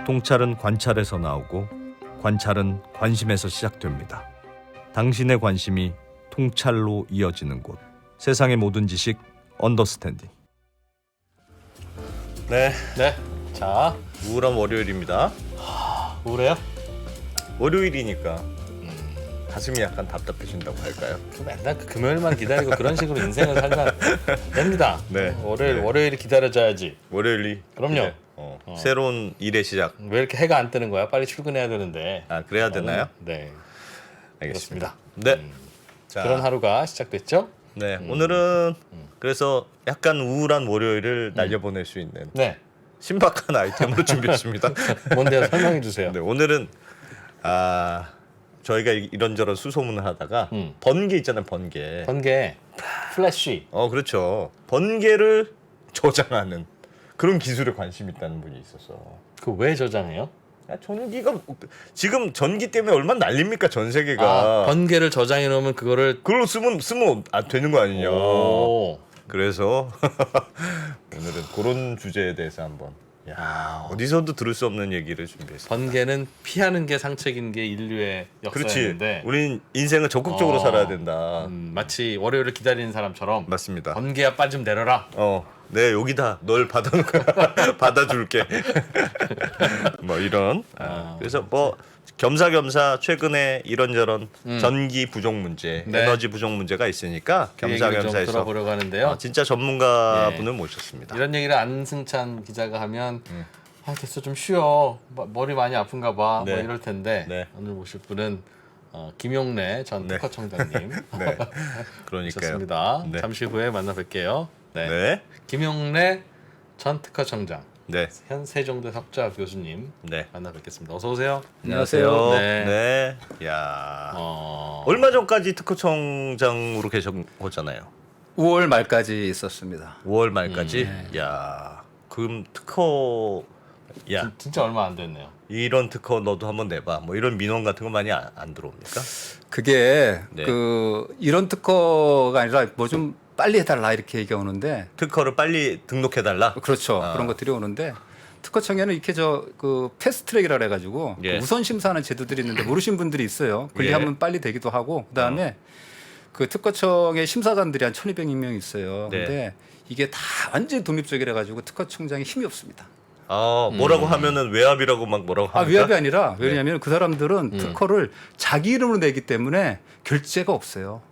통찰은 관찰에서 나오고 관찰은 관심에서 시작됩니다. 당신의 관심이 통찰로 이어지는 곳. 세상의 모든 지식 언더스탠딩. 네, 네. 자, 우울한 월요일입니다. 우울해요? 월요일이니까 가슴이 약간 답답해진다고 할까요? 맨날 그 금요일만 기다리고 그런 식으로 인생을 살면 됩니다. 네. 월요일이 기다려져야지. 월요일이 그럼요. 이제, 새로운 일의 시작. 왜 이렇게 해가 안 뜨는 거야? 빨리 출근해야 되는데. 아, 그래야 되나요? 네. 알겠습니다. 그렇습니다. 네. 자, 그런 하루가 시작됐죠? 네, 오늘은 그래서 약간 우울한 월요일을 날려보낼 수 있는 네. 신박한 아이템으로 준비했습니다. 뭔데요? 설명해 주세요. 네, 오늘은 저희가 이런저런 수소문을 하다가 번개 있잖아요, 번개. 번개, 플래시. 그렇죠. 번개를 저장하는 그런 기술에 관심 있다는 분이 있었어. 그 왜 저장해요? 전기가 지금 전기 때문에 얼마나 난립니까, 전 세계가. 번개를 저장해 놓으면 그거를 그걸로 쓰면 되는 거 아니냐. 오. 그래서 오늘은 그런 주제에 대해서 한번 어디서도 들을 수 없는 얘기를 준비했습니다. 번개는 피하는 게 상책인 게 인류의 그렇지. 역사였는데 우린 인생을 적극적으로 살아야 된다. 마치 월요일을 기다리는 사람처럼 맞습니다. 번개야 빨리 좀 내려라. 네, 여기다 널 받아줄게. 뭐 이런. 그래서 뭐 겸사겸사 최근에 이런저런 전기 부족 문제, 네. 에너지 부족 문제가 있으니까 그 얘기를 좀 겸사겸사해서 들어보려고 하는데요. 진짜 전문가 네. 분을 모셨습니다. 이런 얘기를 안승찬 기자가 하면 됐어 좀 쉬어 머리 많이 아픈가 봐 네. 뭐 이럴 텐데 네. 오늘 모실 분은 김용래 전 네. 특허청장님 네, 그러니까요. 모셨습니다. 네. 잠시 후에 만나 뵐게요. 네. 네, 김용래 전 특허청장, 네, 현 세종대 석좌 교수님 네. 만나 뵙겠습니다. 어서 오세요. 안녕하세요. 네. 네. 야, 어, 얼마 전까지 특허청장으로 계셨잖아요. 5월 말까지 있었습니다. 5월 말까지. 야, 그럼 특허, 야, 진짜 얼마 안 됐네요. 이런 특허 너도 한번 내봐. 뭐 이런 민원 같은 거 많이 안 들어옵니까? 그게 네. 이런 특허가 아니라 뭐 좀 빨리 해달라 이렇게 얘기가 오는데 특허를 빨리 등록해달라. 그렇죠. 그런 것들이 오는데 특허청에는 이렇게 패스트트랙이라 그래가지고 예. 그 우선 심사하는 제도들이 있는데 모르신 분들이 있어요. 분리하면 빨리 되기도 하고 그다음에 그 특허청의 심사관들이 한 1,200명 있어요. 네. 근데 이게 다 완전히 독립적이라 가지고 특허청장이 힘이 없습니다. 뭐라고 하면은 외압이라고 막 뭐라고 합니까? 외압이 아니라 왜냐하면 그 사람들은 특허를 자기 이름으로 내기 때문에 결제가 없어요.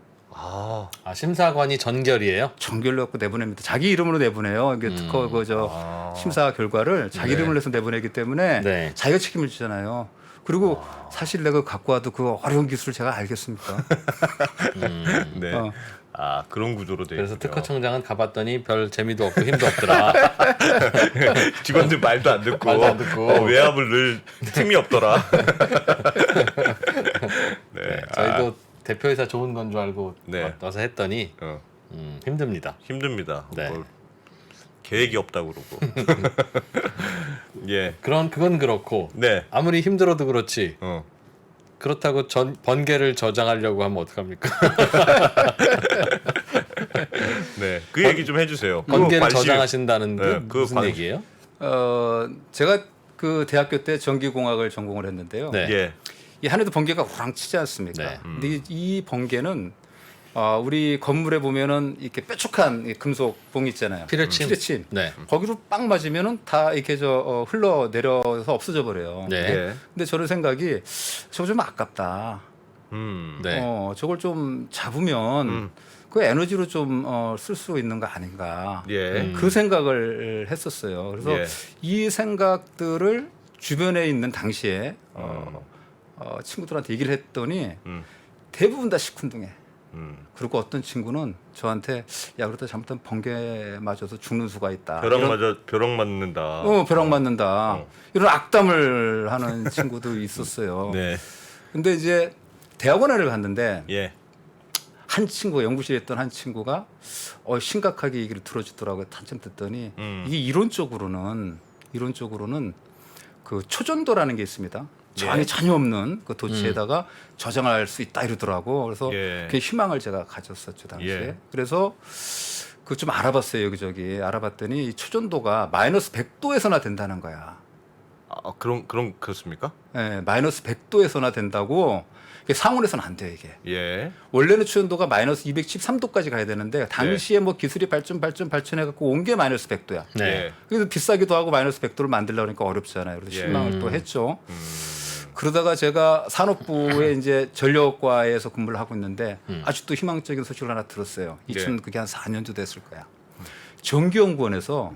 심사관이 전결이에요? 정결로 갖고 내보냅니다. 자기 이름으로 내보내요. 이게 특허 심사 결과를 자기 이름으로 해서 내보내기 때문에 네. 자기가 책임을 지잖아요. 그리고 사실 내가 갖고 와도 그 어려운 기술을 제가 알겠습니까? 네. 그런 구조로 돼 그래서 있군요. 특허청장은 가봤더니 별 재미도 없고 힘도 없더라. 직원들 말도 안 듣고, 말도 안 듣고. 외압을 늘 틈이 없더라. 네. 저희도 대표이사 좋은 건 줄 알고 네. 와서 했더니 힘듭니다. 힘듭니다. 네. 뭘 계획이 없다고 그러고. 예. 그건 그렇고 네. 아무리 힘들어도 그렇지 그렇다고 번개를 저장하려고 하면 어떡합니까? 네. 그 얘기 좀 해주세요. 번개를 그거 관심- 저장하신다는 게 네, 무슨 관심- 얘기예요? 제가 그 대학교 때 전기공학을 전공을 했는데요. 네. 예. 이 하늘도 번개가 우랑치지 않습니까? 네. 근데 이 번개는 우리 건물에 보면은 이렇게 뾰족한 이 금속 봉 있잖아요. 피레침. 네. 거기로 빵 맞으면은 다 이렇게 흘러 내려서 없어져 버려요. 네. 예. 근데 저는 생각이 저거 좀 아깝다. 네. 저걸 좀 잡으면 그 에너지로 좀 쓸 수 있는 거 아닌가. 예. 그 생각을 했었어요. 그래서 예. 이 생각들을 주변에 있는 당시에 친구들한테 얘기를 했더니 대부분 다 시큰둥해. 그리고 어떤 친구는 저한테 야 그러다 잘못하면 번개 맞아서 죽는 수가 있다. 벼락 맞는다. 벼락 맞는다. 이런 악담을 하는 친구도 있었어요. 네. 근데 이제 대학원을 갔는데 예. 한 친구 연구실에 있던 한 친구가 심각하게 얘기를 들어주더라고요. 한참 듣더니 이게 이론적으로는 그 초전도라는 게 있습니다. 저항이 전혀 없는 그 도치에다가 저장할 수 있다 이러더라고. 그래서 예. 그 희망을 제가 가졌었죠 당시에. 예. 그래서 그 좀 알아봤어요 여기저기. 알아봤더니 이 초전도가 마이너스 100도에서나 된다는 거야. 그렇습니까? 예, 마이너스 100도에서나 된다고. 이게 상온에서는 안 돼요 이게. 예. 원래는 초전도가 마이너스 213도까지 가야 되는데 당시에 뭐 기술이 발전해갖고 온 게 마이너스 100도야. 네. 예. 그래서 비싸기도 하고 마이너스 100도를 만들려고 하니까 어렵잖아요. 그래서 예. 실망을 또 했죠. 그러다가 제가 산업부에 이제 전력과에서 근무를 하고 있는데 아직도 희망적인 소식을 하나 들었어요. 그게 한 4년도 됐을 거야. 전기연구원에서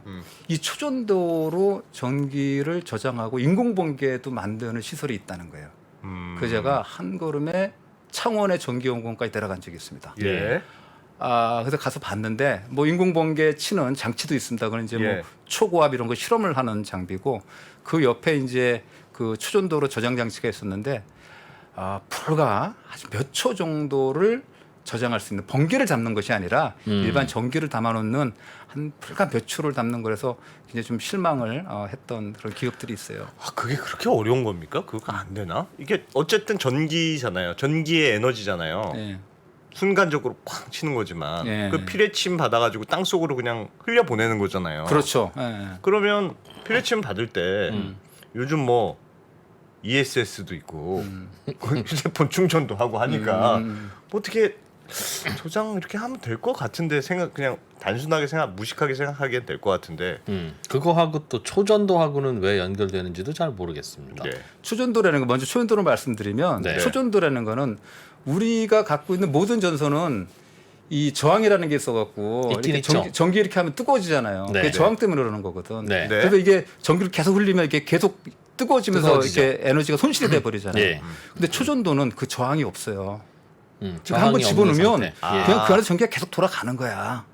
이 초전도로 전기를 저장하고 인공번개도 만드는 시설이 있다는 거예요. 그래서 제가 한 걸음에 창원의 전기연구원까지 데려간 적이 있습니다. 예. 그래서 가서 봤는데 뭐 인공번개 치는 장치도 있습니다. 그건 이제 예. 뭐 초고압 이런 거 실험을 하는 장비고 그 옆에 이제 그 초전도로 저장 장치가 있었는데 불과 아주 몇 초 정도를 저장할 수 있는 번개를 잡는 것이 아니라 일반 전기를 담아놓는 한 불과 몇 초를 담는 거라서 굉장히 좀 실망을 했던 그런 기업들이 있어요. 그게 그렇게 어려운 겁니까? 그거 안 되나? 이게 어쨌든 전기잖아요. 전기의 에너지잖아요. 네. 순간적으로 팍 치는 거지만 예. 그 피뢰침 받아가지고 땅 속으로 그냥 흘려 보내는 거잖아요. 그렇죠. 예. 그러면 피뢰침 받을 때 요즘 뭐 ESS도 있고 휴대폰 충전도 하고 하니까 뭐 어떻게 저장 이렇게 하면 될 것 같은데 그냥 단순하게 무식하게 생각하기엔 될 것 같은데. 그거하고 또 초전도하고는 왜 연결되는지도 잘 모르겠습니다. 네. 초전도라는 거 먼저 초전도를 말씀드리면 네. 초전도라는 거는 우리가 갖고 있는 모든 전선은 이 저항이라는 게 있어갖고 있긴 이렇게 있죠. 전기 이렇게 하면 뜨거워지잖아요. 네. 그게 저항 때문에 그러는 거거든. 네. 네. 그래서 이게 전기를 계속 흘리면 이게 계속 뜨거워지면서 뜨거워지죠. 이렇게 에너지가 손실이 돼 버리잖아요. 예. 근데 초전도는 그 저항이 없어요. 그러니까 저항이 한번 없는 집어넣으면 상태. 예. 그냥 그 안에서 전기가 계속 돌아가는 거야.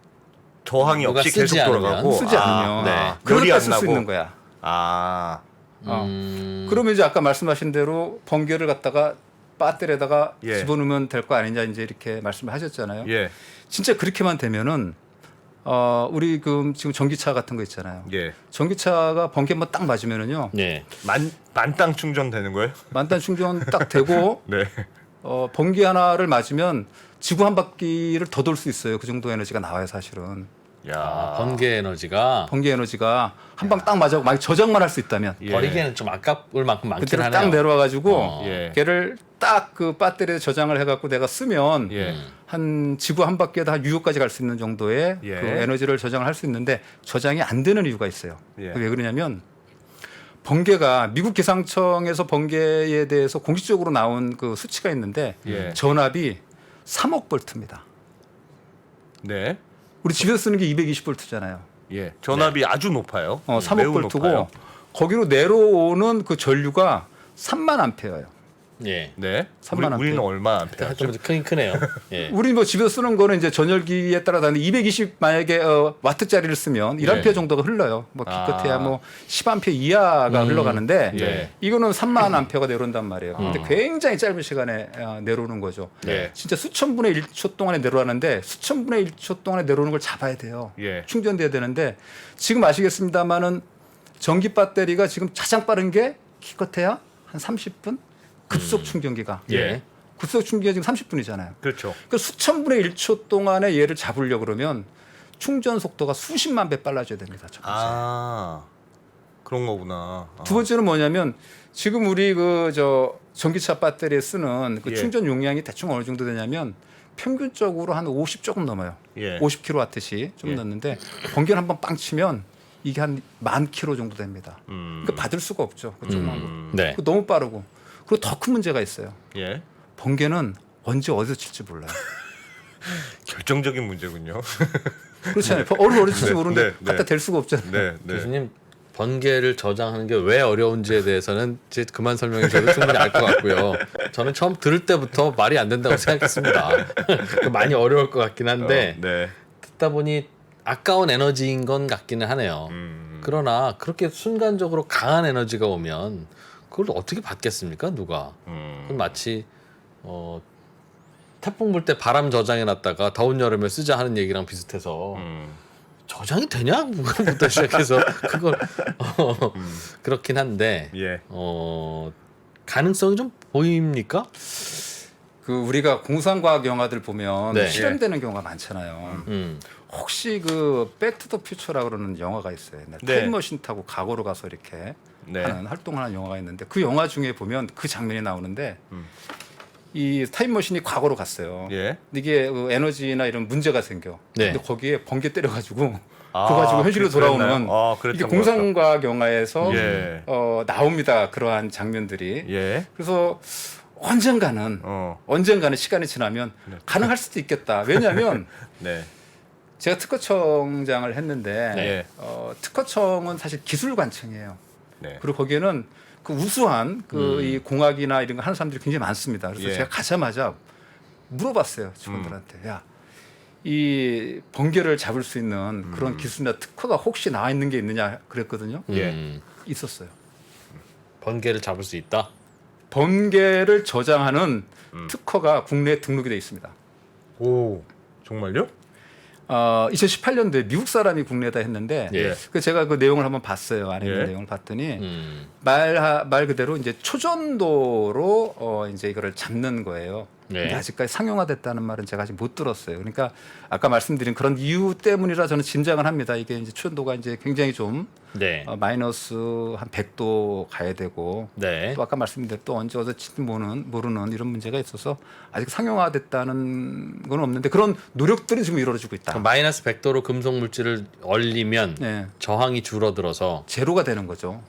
저항이 누가 없이 쓰지 계속 않으면, 돌아가고 쓰지 않으면 네. 그럴 열이 때 안 쓸 수 나고. 있는 거야. 그러면 이제 아까 말씀하신 대로 번개를 갖다가 배터리에다가 예. 집어넣으면 될 거 아니냐 이제 이렇게 말씀을 하셨잖아요. 예. 진짜 그렇게만 되면은 우리 지금 전기차 같은 거 있잖아요. 예. 전기차가 번개 한번 딱 맞으면은요 네. 만땅 충전되는 거예요? 만단 충전 딱 되고 네. 번개 하나를 맞으면 지구 한 바퀴를 더 돌 수 있어요. 그 정도 에너지가 나와요, 사실은. 야. 번개 에너지가 번개 에너지가 한 방 딱 맞아고 만약 저장만 할 수 있다면 예. 버리기에는 좀 아까울 만큼 많긴 그때로 하네요. 딱 내려와 가지고 예. 걔를 딱 그 배터리에 저장을 해갖고 내가 쓰면 예. 한 지구 한 바퀴에다 한 6호까지 갈 수 있는 정도의 예. 그 에너지를 저장을 할 수 있는데 저장이 안 되는 이유가 있어요. 예. 왜 그러냐면 번개가 미국 기상청에서 번개에 대해서 공식적으로 나온 그 수치가 있는데 예. 전압이 3억 볼트입니다. 네. 우리 집에서 쓰는 게 220볼트잖아요. 예. 전압이 아주 높아요. 3억 매우 볼트고 높아요. 거기로 내려오는 그 전류가 3만 암페어예요. 예. 네. 3만 우리는 암페어. 얼마 암페어? 좀 크긴 크네요. 예. 우리 뭐 집에서 쓰는 거는 이제 전열기에 따라 다른데 220 만약에 와트짜리를 쓰면 1암페어 네. 정도가 흘러요. 뭐 아. 기껏해야 뭐 10암페어 이하가 흘러가는데 예. 이거는 3만 암페어가 내려온단 말이에요. 근데 굉장히 짧은 시간에 내려오는 거죠. 네. 진짜 수천 분의 1초 동안에 내려가는데 수천 분의 1초 동안에 내려오는 걸 잡아야 돼요. 예. 충전돼야 되는데 지금 아시겠습니다만은 전기 배터리가 지금 가장 빠른 게 기껏해야 한 30분 급속 충전기가. 예. 급속 충전기가 지금 30분이잖아요. 그렇죠. 그 수천 분의 1초 동안에 얘를 잡으려고 그러면 충전 속도가 수십만 배 빨라져야 됩니다. 첫 번째. 그런 거구나. 두 번째는 뭐냐면 지금 우리 전기차 배터리에 쓰는 그 예. 충전 용량이 대충 어느 정도 되냐면 평균적으로 한 50 조금 넘어요. 예. 50kWh씩 좀 예. 넣는데 번개를 한번 빵 치면 이게 한 10,000km 정도 됩니다. 그러니까 받을 수가 없죠. 그 조그만 거. 네. 그 너무 빠르고 그리고 더 큰 문제가 있어요. 예. 번개는 언제 어디서 칠지 몰라요. 결정적인 문제군요. 그렇잖아요. 어디서 칠지 모르는데 네, 네. 갖다 댈 수가 없잖아요. 네. 네. 교수님 번개를 저장하는 게 왜 어려운지에 대해서는 이제 그만 설명해 줘도 충분히 알 것 같고요. 저는 처음 들을 때부터 말이 안 된다고 생각했습니다. 많이 어려울 것 같긴 한데 네. 듣다 보니 아까운 에너지인 건 같기는 하네요. 그러나 그렇게 순간적으로 강한 에너지가 오면 그걸 어떻게 받겠습니까? 누가? 그건 마치 태풍 불 때 바람 저장해 놨다가 더운 여름에 쓰자 하는 얘기랑 비슷해서 저장이 되냐? 그거부터 시작해서 그걸 그렇긴 한데 예. 가능성이 좀 보입니까? 그 우리가 공상과학 영화들 보면 네. 실현되는 경우가 많잖아요. 혹시 그 백투더 퓨처라고 그러는 영화가 있어요. 네. 타임머신 타고 과거로 가서 이렇게 네. 하는 활동하는 영화가 있는데 그 영화 중에 보면 그 장면이 나오는데 이 타임머신이 과거로 갔어요. 예. 근데 이게 그 에너지나 이런 문제가 생겨. 네. 근데 거기에 번개 때려가지고 아, 그거 가지고 현실로 돌아오는 그랬나요? 아, 이게 그랬던 공상과학 영화에서 예. 나옵니다. 그러한 장면들이. 예. 그래서 언젠가는 시간이 지나면 가능할 수도 있겠다. 왜냐하면 네. 제가 특허청장을 했는데 네. 특허청은 사실 기술관청이에요. 네. 그리고 거기에는 그 우수한 그 이 공학이나 이런 거 하는 사람들이 굉장히 많습니다. 그래서 예. 제가 가자마자 물어봤어요 직원들한테. 야, 이 번개를 잡을 수 있는 그런 기술이나 특허가 혹시 나와 있는 게 있느냐 그랬거든요. 예. 있었어요. 번개를 잡을 수 있다. 번개를 저장하는 특허가 국내에 등록이 돼 있습니다. 오, 정말요? 2018년도에 미국 사람이 국내에다 했는데 예. 그 제가 그 내용을 한번 봤어요. 안에 있는 예. 내용을 봤더니 음. 말 그대로 이제 초전도로 이제 이거를 잡는 거예요. 네. 근데 아직까지 상용화됐다는 말은 제가 아직 못 들었어요. 그러니까 아까 말씀드린 그런 이유 때문이라 저는 짐작을 합니다. 이게 이제 초전도가 이제 굉장히 좀 네. 마이너스 한 100도 가야 되고 네. 또 아까 말씀드린 대로 또 언제 어디지 모르는 이런 문제가 있어서 아직 상용화됐다는 건 없는데 그런 노력들이 지금 이루어지고 있다. 마이너스 100도로 금속 물질을 얼리면 네. 저항이 줄어들어서 제로가 되는 거죠.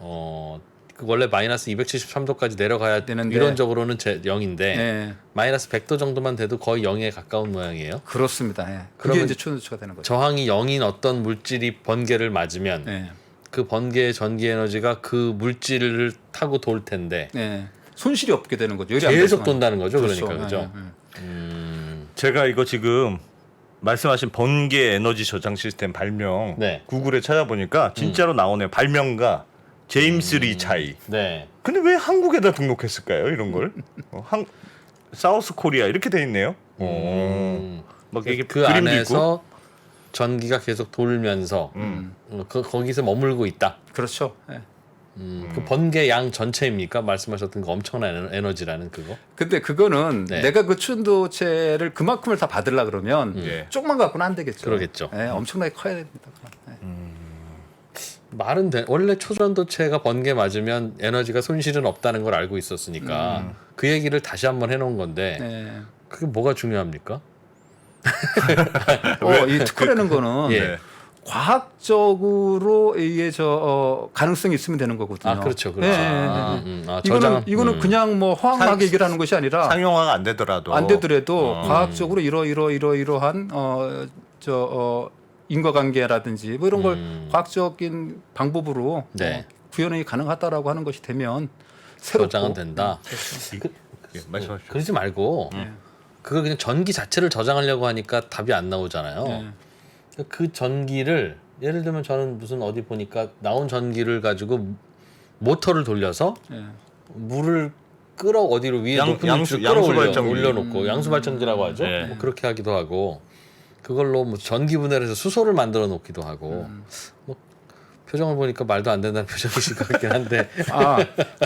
그 원래 마이너스 273도까지 내려가야 되는데 이론적으로는 0인데 네. 마이너스 100도 정도만 돼도 거의 0에 가까운 모양이에요. 그렇습니다. 예. 그게 그러면 이제 초전도가 되는 거죠. 저항이 0인 어떤 물질이 번개를 맞으면 네. 그 번개의 전기 에너지가 그 물질을 타고 돌 텐데 네. 손실이 없게 되는 거죠. 열이 안 계속 발생하는 돈다는 거죠. 그렇죠. 그러니까 그죠. 제가 이거 지금 말씀하신 번개 에너지 저장 시스템 발명 네. 구글에 찾아보니까 진짜로 나오네요. 발명가 제임스 리 차이. 네. 근데 왜 한국에다 등록했을까요? 이런 걸? 사우스 코리아 이렇게 돼 있네요. 막 이게 그 그림도 안에서 전기가 계속 돌면서 거기서 머물고 있다. 그렇죠. 예. 그 번개 양 전체입니까? 말씀하셨던 그 엄청난 에너지라는 그거? 근데 그거는 네. 내가 그 춘도체를 그만큼을 다 받으려 그러면 예. 조금만 갖고는 안 되겠죠. 그러겠죠. 예, 엄청나게 커야 됩니다. 예. 말은 원래 초전도체가 번개 맞으면 에너지가 손실은 없다는 걸 알고 있었으니까 그 얘기를 다시 한번 해놓은 건데 예. 그게 뭐가 중요합니까? 이 특허라는 거는 예. 과학적으로 이게 가능성이 있으면 되는 거거든요. 아 그렇죠, 그렇죠. 이거는 그냥 뭐 화학학 얘기를 하는 것이 아니라 상용화가 안 되더라도 과학적으로 이러이러한 인과관계라든지 뭐 이런 걸 과학적인 방법으로 네. 구현이 가능하다라고 하는 것이 되면 새롭고 저장은 된다. 예, 말씀하십시오. 그러지 말고 그걸 그냥 전기 자체를 저장하려고 하니까 답이 안 나오잖아요. 예. 그 전기를 예를 들면 저는 무슨 어디 보니까 나온 전기를 가지고 모터를 돌려서 예. 물을 끌어 어디로 위에 높은 양수 물질을 끌어올려 발전기. 올려놓고 양수 발전기라고 하죠. 네. 뭐 그렇게 하기도 하고 그걸로 뭐 전기 분해를 해서 수소를 만들어 놓기도 하고 뭐 표정을 보니까 말도 안 된다는 표정이신 것 같긴 한데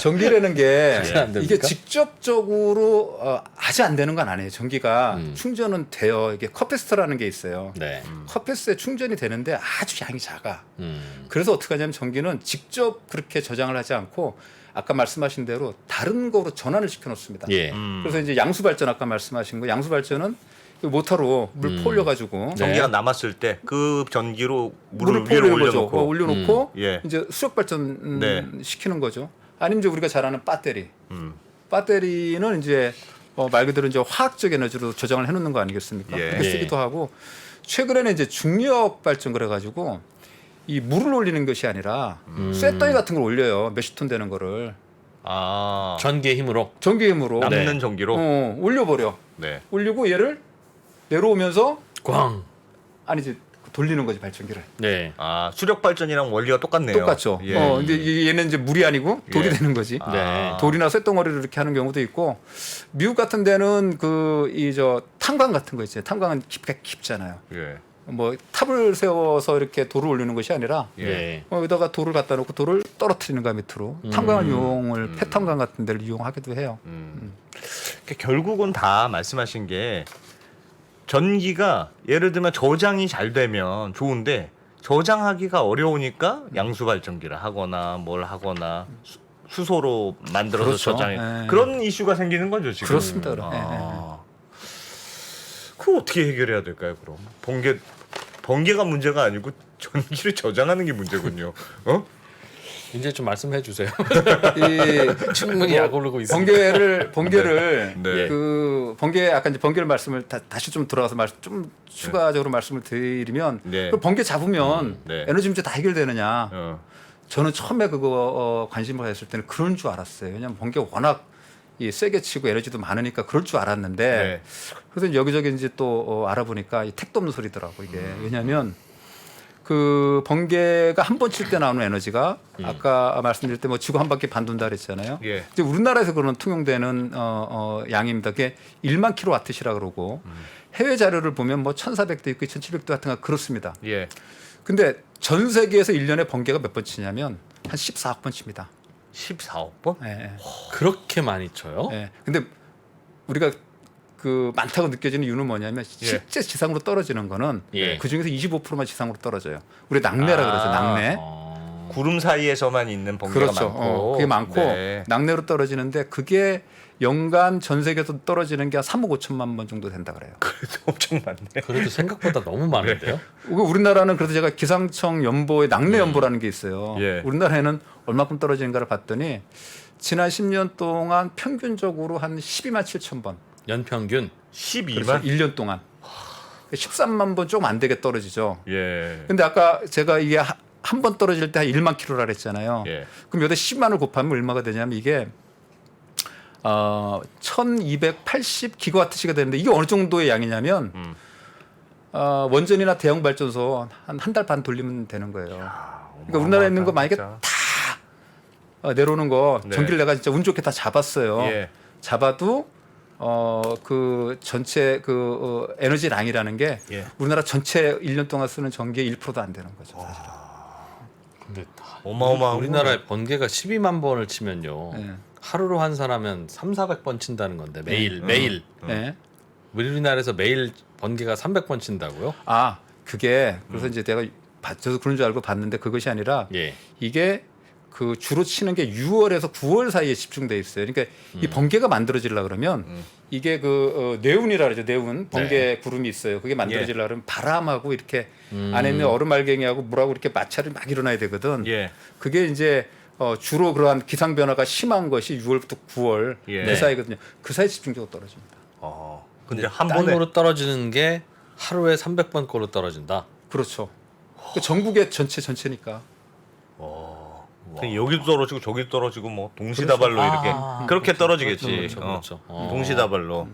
전기라는 게 안 됩니까? 이게 직접적으로 아직 안 되는 건 아니에요. 전기가 충전은 돼요. 이게 커패시터라는 게 있어요. 네. 커패시터에 충전이 되는데 아주 양이 작아. 음. 그래서 어떻게 하냐면 전기는 직접 그렇게 저장을 하지 않고 아까 말씀하신 대로 다른 거로 전환을 시켜 놓습니다. 예. 그래서 이제 양수 발전 아까 말씀하신 거 양수 발전은 그 모터로 물 퍼올려 가지고 전기가 남았을 때 그 전기로 물을 물을 위로 퍼올리는 거죠. 올려놓고 올려놓고 예. 이제 수력 발전 네. 시키는 거죠. 아니면 이제 우리가 잘 아는 배터리. 배터리는 이제 말 그대로 이제 화학적 에너지로 저장을 해놓는 거 아니겠습니까? 예. 그렇게 쓰기도 하고 최근에는 이제 중력 발전 그래가지고 이 물을 올리는 것이 아니라 쇳덩이 같은 걸 올려요. 몇십 톤 되는 거를 전기의 힘으로 전기 힘으로 남는 전기로 올려버려. 네. 올리고 얘를 내려오면서 꽝. 아니지 돌리는 거지 발전기를. 네. 수력 발전이랑 원리가 똑같네요. 똑같죠. 예. 근데 얘는 이제 물이 아니고 돌이 예. 되는 거지. 네. 돌이나 쇳덩어리를 이렇게 하는 경우도 있고 미국 같은 데는 탄광 같은 거 있잖아요. 탄광은 깊잖아요. 예. 뭐 탑을 세워서 이렇게 돌을 올리는 것이 아니라 예. 여기다가 돌을 갖다 놓고 돌을 떨어뜨리는 거 밑으로 탄광을 폐탄광 같은 데를 이용하기도 해요. 그러니까 결국은 다 말씀하신 게 전기가 예를 들면 저장이 잘 되면 좋은데 저장하기가 어려우니까 양수 발전기를 하거나 뭘 하거나 수소로 만들어서 그렇죠. 저장해 예. 그런 이슈가 생기는 거죠 지금. 그렇습니다. 그럼. 그거 어떻게 해결해야 될까요? 그럼 번개가 문제가 아니고 전기를 저장하는 게 문제군요. 어? 이제 좀 말씀해 주세요. 이 충분히 약 오르고 있습니다. 번개를 네. 그 번개 아까 이제 번개를 말씀을 다시 좀 들어가서 좀 추가적으로 말씀을 드리면 네. 그 번개 잡으면 네. 에너지 문제 다 해결되느냐? 어. 저는 처음에 그거 관심을 가졌을 때는 그런 줄 알았어요. 왜냐하면 번개 워낙 이 세게 치고 에너지도 많으니까 그럴 줄 알았는데 네. 그래서 여기저기 이제 또 알아보니까 이 택도 없는 소리더라고 이게. 왜냐하면 그 번개가 한 번 칠 때 나오는 에너지가 아까 말씀드릴 때 뭐 지구 한 바퀴 반 돈다 그랬잖아요. 예. 이제 우리나라에서 그런 통용되는 양입니다. 그게 1만 킬로와트시라 그러고 해외 자료를 보면 뭐 1,400도 있고 2,700도 같은 거 그렇습니다. 예. 근데 전 세계에서 1년에 번개가 몇 번 치냐면 한 14억 번 칩니다. 14억 번? 예. 그렇게 많이 쳐요? 예. 근데 우리가 그 많다고 느껴지는 이유는 뭐냐면 실제 지상으로 떨어지는 거는 예. 그 중에서 25%만 지상으로 떨어져요. 우리 낙내라 그러죠. 낙내. 구름 사이에서만 있는 번개가 그렇죠. 많고 그게 많고 네. 낙내로 떨어지는데 그게 연간 전 세계에서 떨어지는 게 한 3억 5천만 번 정도 된다 그래요. 그래도 엄청 많네. 그래도 생각보다 너무 많은데요? 우리나라는 그래서 제가 기상청 연보에 낙내 연보라는 게 있어요. 예. 우리나라에는 얼마큼 떨어지는가를 봤더니 지난 10년 동안 평균적으로 한 12만 7천 번. 연평균 12만? 그래서 1년 동안 13만 번 조금 안 되게 떨어지죠. 예. 근데 아까 제가 이게 한 번 떨어질 때 한 1만 킬로라 그랬잖아요. 예. 그럼 여기다 10만을 곱하면 얼마가 되냐면 이게 1280 기가와트시가 되는데 이게 어느 정도의 양이냐면 원전이나 대형 발전소 한 달 반 돌리면 되는 거예요. 그러니까 우리나라에 있는 거 만약에 진짜. 다 내려오는 거 네. 전기를 내가 진짜 운 좋게 다 잡았어요. 예. 잡아도 그 전체 에너지량이라는 게 예. 우리나라 전체 1년 동안 쓰는 전기의 1%도 안 되는 거죠. 사실은. 근데 어마어마한 우리나라에 번개가 12만 번을 치면요. 네. 하루로 환산하면 3,400번 친다는 건데 매일 매일 네. 우리나라에서 매일 번개가 300번 친다고요? 아 그게 그래서 이제 내가 저도 그런 줄 알고 봤는데 그것이 아니라 예. 이게 그 주로 치는 게 6월에서 9월 사이에 집중돼 있어요. 그러니까 이 번개가 만들어지려 그러면 이게 그 네운이라 그러죠. 네운 번개 구름이 있어요. 그게 만들어지려 그러면 바람하고 이렇게 안에 있는 얼음 알갱이하고 물하고 이렇게 마찰이 막 일어나야 되거든. 예. 그게 이제 주로 그러한 기상 변화가 심한 것이 6월부터 9월 예. 그 사이거든요. 그 사이 집중적으로 떨어집니다. 근데 한 번에 땅으로 떨어지는 게 하루에 300번 꼴로 떨어진다. 그렇죠. 그 전국의 전체니까. 여기도 떨어지고 저기도 떨어지고 뭐 동시다발로 이렇게 그렇게 떨어지겠지. 그렇죠. 동시다발로.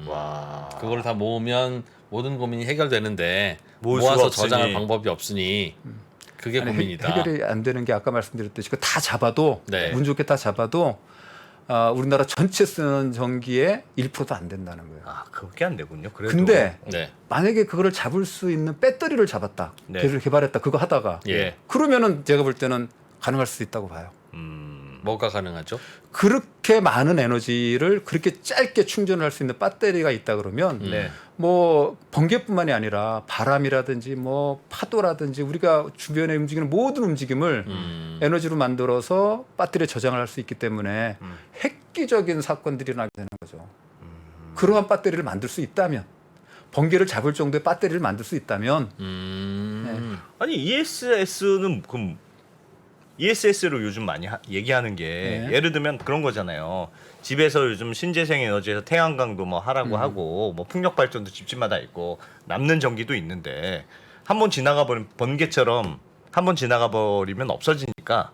와. 그걸 다 모으면 모든 고민이 해결되는데 모을 수가 모아서 없으니. 저장할 방법이 없으니 그게 아니, 고민이다. 해결이 안 되는 게 아까 말씀드렸듯이 그거 다 잡아도 네. 운 좋게 다 잡아도 우리나라 전체 쓰는 전기의 1%도 안 된다는 거예요. 그밖에 안 되군요. 그래도. 근데 네. 만약에 그거를 잡을 수 있는 배터리를 잡았다. 네. 걔를 개발했다. 그거 하다가 예. 그러면은 제가 볼 때는 가능할 수 있다고 봐요. 뭐가 가능하죠? 그렇게 많은 에너지를 그렇게 짧게 충전할 수 있는 배터리가 있다 그러면 네. 뭐 번개뿐만이 아니라 바람이라든지 뭐 파도라든지 우리가 주변에 움직이는 모든 움직임을 에너지로 만들어서 배터리에 저장을 할 수 있기 때문에 획기적인 사건들이 일어나게 되는 거죠. 그러한 배터리를 만들 수 있다면 번개를 잡을 정도의 배터리를 만들 수 있다면 아니 ESS는 그럼 ESS로 요즘 많이 얘기하는 게 네. 예를 들면 그런 거잖아요. 집에서 요즘 신재생 에너지에서 태양광도 뭐 하라고 하고 뭐 풍력 발전도 집집마다 있고 남는 전기도 있는데 한번 지나가 버린 번개처럼 한번 지나가 버리면 없어지니까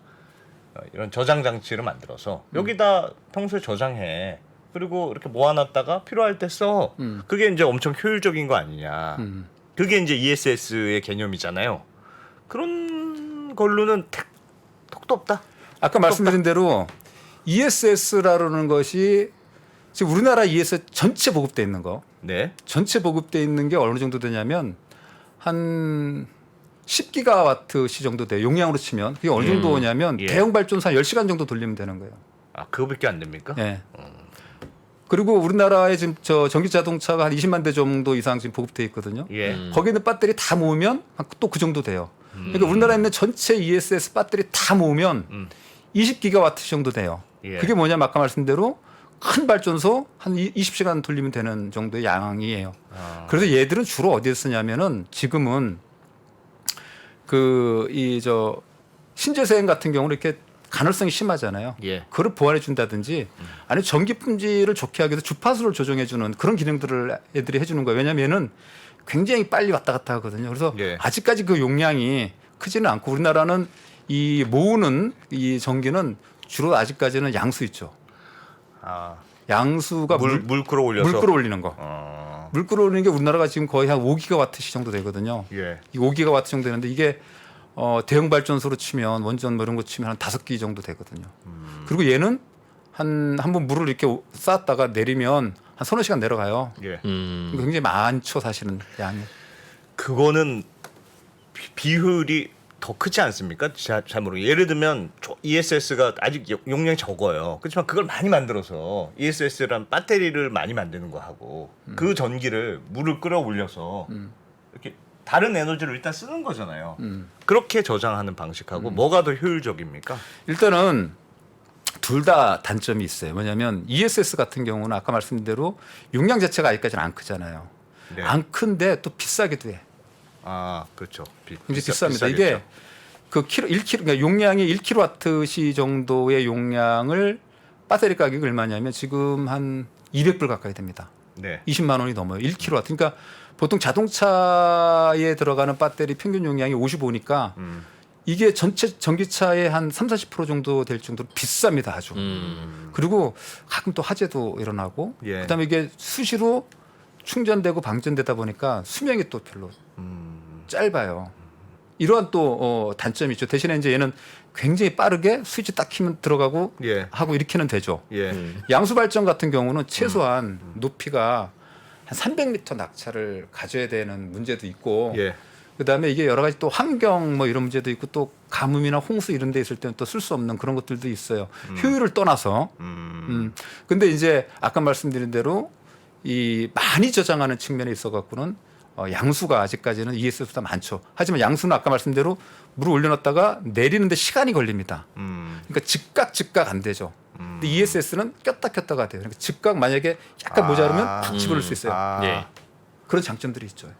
이런 저장 장치를 만들어서 여기다 평소에 저장해. 그리고 이렇게 모아놨다가 필요할 때 써. 그게 이제 엄청 효율적인 거 아니냐. 그게 이제 ESS의 개념이잖아요. 그런 걸로는 턱도 없다. 아까 말씀드린 대로 ESS라는 것이 지금 우리나라 ESS 전체 보급돼 있는 거 네. 전체 보급돼 있는 게 어느 정도 되냐면 한 10기가와트시 정도 돼요. 용량으로 치면 그게 어느 정도냐면 예. 대형 발전소 한 10시간 정도 돌리면 되는 거예요. 그거밖에 안 됩니까? 예. 그리고 우리나라에 지금 저 전기 자동차가 한 20만 대 정도 이상 지금 보급돼 있거든요. 예. 거기 있는 배터리 다 모으면 또 그 정도 돼요. 그러니까 우리나라에 있는 전체 ESS 배터리 다 모으면 20기가와트 정도 돼요. 예. 그게 뭐냐면 아까 말씀대로 큰 발전소 한 20시간 돌리면 되는 정도의 양이에요. 그래서 얘들은 주로 어디에 쓰냐면은 지금은 그 이 저 신재생 같은 경우는 이렇게 간헐성이 심하잖아요. 예. 그걸 보완해 준다든지 아니 전기 품질을 좋게 하기 위해서 주파수를 조정해 주는 그런 기능들을 애들이 해 주는 거예요. 왜냐하면 얘는 굉장히 빨리 왔다 갔다 하거든요. 그래서 예. 아직까지 그 용량이 크지는 않고 우리나라는 이 모으는 이 전기는 주로 아직까지는 양수 있죠. 아, 양수가 물 끌어올려서 물 끌어올리는 거. 물 끌어올리는 게 우리나라가 지금 거의 한 5기가와트 정도 되거든요. 예. 이 5기가와트 정도 되는데 이게 대형 발전소로 치면 원전 뭐 이런 거 치면 한 5기 정도 되거든요. 그리고 얘는 한번 물을 이렇게 쌓았다가 내리면 한 서너 시간 내려가요. 예. 그러니까 굉장히 많죠, 사실은 양이. 그거는 비율이 더 크지 않습니까? 잘 모르겠어요. 예를 들면 ESS가 아직 용량이 적어요. 그렇지만 그걸 많이 만들어서 ESS란 배터리를 많이 만드는 거 하고 그 전기를 물을 끌어올려서 이렇게 다른 에너지를 일단 쓰는 거잖아요. 그렇게 저장하는 방식하고 뭐가 더 효율적입니까? 일단은 둘 다 단점이 있어요. 뭐냐면 ESS 같은 경우는 아까 말씀드린 대로 용량 자체가 아직까지는 안 크잖아요. 네. 안 큰데 또 비싸기도 해. 아, 그렇죠. 굉장히 비쌉니다. 비싸겠죠. 이게 그 1kg 그러니까 용량이 1kWh 정도의 용량을 배터리 가격이 얼마냐면 지금 한 200불 가까이 됩니다. 네. 20만 원이 넘어요. 1kW. 그러니까 보통 자동차에 들어가는 배터리 평균 용량이 55니까 이게 전체 전기차의 한 30-40% 정도 될 정도로 비쌉니다. 아주. 그리고 가끔 또 화재도 일어나고 예. 그다음에 이게 수시로 충전되고 방전되다 보니까 수명이 또 별로 짧아요. 이러한 또 단점이 있죠. 대신에 이제 얘는 굉장히 빠르게 스위치 딱 키면 들어가고 예. 하고 이렇게는 되죠. 예. 양수 발전 같은 경우는 최소한 높이가 한 300m 낙차를 가져야 되는 문제도 있고 예. 그다음에 이게 여러 가지 또 환경 뭐 이런 문제도 있고 또 가뭄이나 홍수 이런 데 있을 때는 또 쓸 수 없는 그런 것들도 있어요. 효율을 떠나서. 근데 이제 아까 말씀드린 대로 이 많이 저장하는 측면에 있어 갖고는 양수가 아직까지는 ESS보다 많죠. 하지만 양수는 아까 말씀대로 물을 올려놨다가 내리는데 시간이 걸립니다. 그러니까 즉각 안 되죠. 근데 ESS는 꼈다가 돼요. 그러니까 즉각 만약에 약간 모자르면 팍 집어넣을 수 있어요. 예. 그런 장점들이 있죠.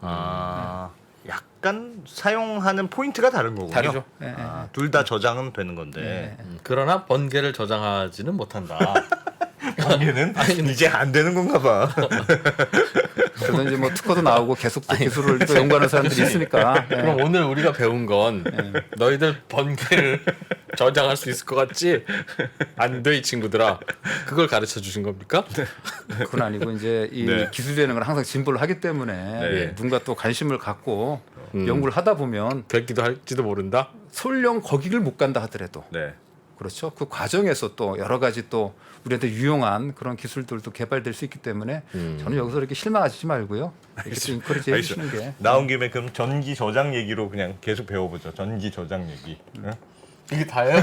약간 사용하는 포인트가 다른 거군요. 다르죠. 예, 예. 둘 다 저장은 되는 건데 그러나 번개를 저장하지는 못한다. 번개는 이제 안 되는 건가 봐. 그래서 이제 뭐 특허도 나오고 계속 또 기술을 또 연구하는 사람들이 있으니까. 예. 그럼 오늘 우리가 배운 건 너희들 번개를 저장할 수 있을 것 같지? 안 돼 이 친구들아. 그걸 가르쳐 주신 겁니까? 그건 아니고 이제 이 네. 기술이라는 건 항상 진보를 하기 때문에 네. 누군가 또 관심을 갖고 연구를 하다 보면 뵙기도 할지도 모른다. 설령 거기를 못 간다 하더라도 네. 그렇죠. 그 과정에서 또 여러 가지 또 우리한테 유용한 그런 기술들도 개발될 수 있기 때문에 저는 여기서 이렇게 실망하시지 말고요. 이렇게 좀 인커리지 해주시는 게. 나온 김에 그럼 전기 저장 얘기로 그냥 계속 배워보죠. 전기 저장 얘기. 응? 이게 다예요?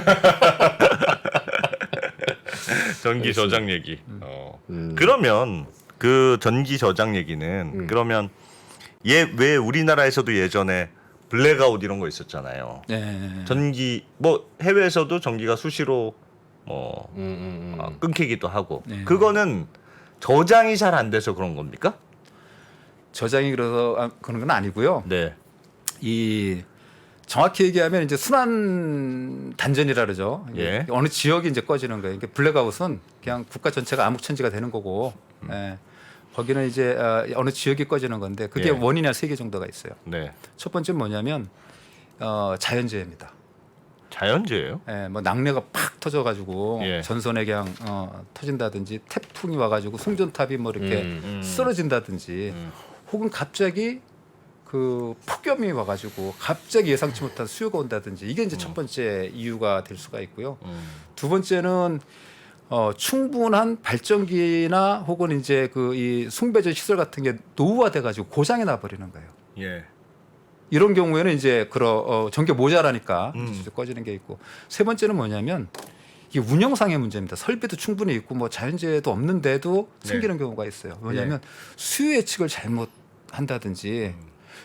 전기 저장 얘기. 그러면 그 전기 저장 얘기는 그러면 왜 우리나라에서도 예전에 블랙아웃 이런 거 있었잖아요. 네. 전기 뭐 해외에서도 전기가 수시로 뭐 끊기기도 하고 네. 그거는 저장이 잘 안 돼서 그런 겁니까? 저장이 그래서 그런 건 아니고요. 네. 이 정확히 얘기하면 이제 순환 단전이라 그러죠. 예. 어느 지역이 이제 꺼지는 거예요. 그러니까 블랙아웃은 그냥 국가 전체가 암흑천지가 되는 거고, 예. 거기는 이제 어느 지역이 꺼지는 건데 그게 예. 원인이 한 3개 정도가 있어요. 네. 첫 번째는 뭐냐면 자연재해입니다. 자연재해요? 예, 뭐 낙뢰가 팍 터져가지고 예. 전선에 그냥 터진다든지 태풍이 와가지고 송전탑이 뭐 이렇게 쓰러진다든지 혹은 갑자기 그 폭염이 와가지고 갑자기 예상치 못한 수요가 온다든지 이게 이제 첫 번째 이유가 될 수가 있고요. 두 번째는 충분한 발전기나 혹은 이제 그 이 숭배전 시설 같은 게 노후화돼가지고 고장이 나버리는 거예요. 예. 이런 경우에는 이제 그런 전기 모자라니까 꺼지는 게 있고 세 번째는 뭐냐면 이게 운영상의 문제입니다. 설비도 충분히 있고 뭐 자연재해도 없는데도 생기는 경우가 있어요. 왜냐하면 수요 예측을 잘못한다든지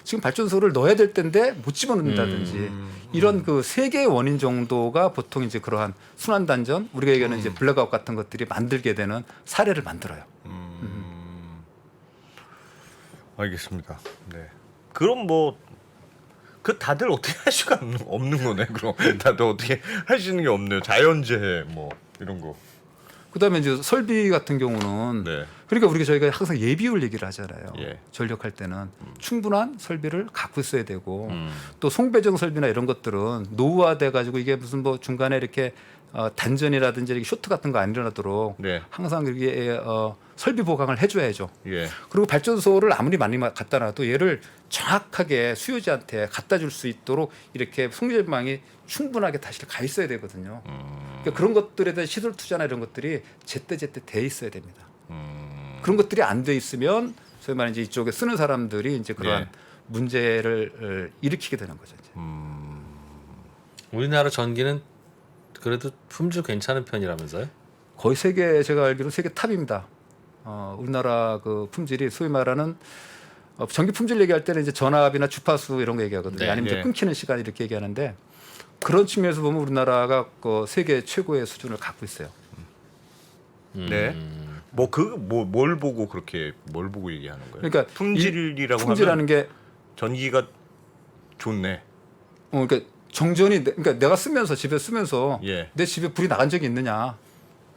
지금 발전소를 넣어야 될 때인데 못 집어넣는다든지 이런 그 세 개의 원인 정도가 보통 이제 그러한 순환 단전 우리가 얘기하는 이제 블랙아웃 같은 것들이 만들게 되는 사례를 만들어요. 알겠습니다. 네. 그럼 뭐 그 다들 어떻게 할 수가 없는 거네. 그럼 다들 어떻게 할 수 있는 게 없네요. 자연재해 뭐 이런 거. 그다음에 이제 설비 같은 경우는 네. 그러니까 저희가 항상 예비율 얘기를 하잖아요. 예. 전력할 때는 충분한 설비를 갖고 있어야 되고 또 송배정 설비나 이런 것들은 노후화돼 가지고 이게 무슨 뭐 중간에 이렇게 단전이라든지 이렇게 쇼트 같은 거 안 일어나도록 네. 항상 이렇게 설비 보강을 해줘야죠. 예. 그리고 발전소를 아무리 많이 갖다 놔도 얘를 정확하게 수요자한테 갖다 줄 수 있도록 이렇게 송전망이 충분하게 다시 가 있어야 되거든요. 그러니까 그런 것들에 대한 시설 투자나 이런 것들이 제때제때 돼 있어야 됩니다. 그런 것들이 안 돼 있으면 소위 말해 이제 이쪽에 쓰는 사람들이 이제 그러한 예. 문제를 일으키게 되는 거죠. 이제. 우리나라 전기는 그래도 품질 괜찮은 편이라면서요? 거의 세계 제가 알기로 세계 탑입니다. 우리나라 그 품질이 소위 말하는 전기 품질 얘기할 때는 이제 전압이나 주파수 이런 거 얘기하거든요. 네, 아니면 이제 네. 끊기는 시간 이렇게 얘기하는데 그런 측면에서 보면 우리나라가 그 세계 최고의 수준을 갖고 있어요. 네. 뭐 뭘 보고 그렇게 뭘 보고 얘기하는 거예요? 그러니까 품질이라고 하면 품질이라는 게 전기가 좋네. 그러니까 정전이 그러니까 내가 쓰면서 집에 쓰면서 예. 내 집에 불이 나간 적이 있느냐?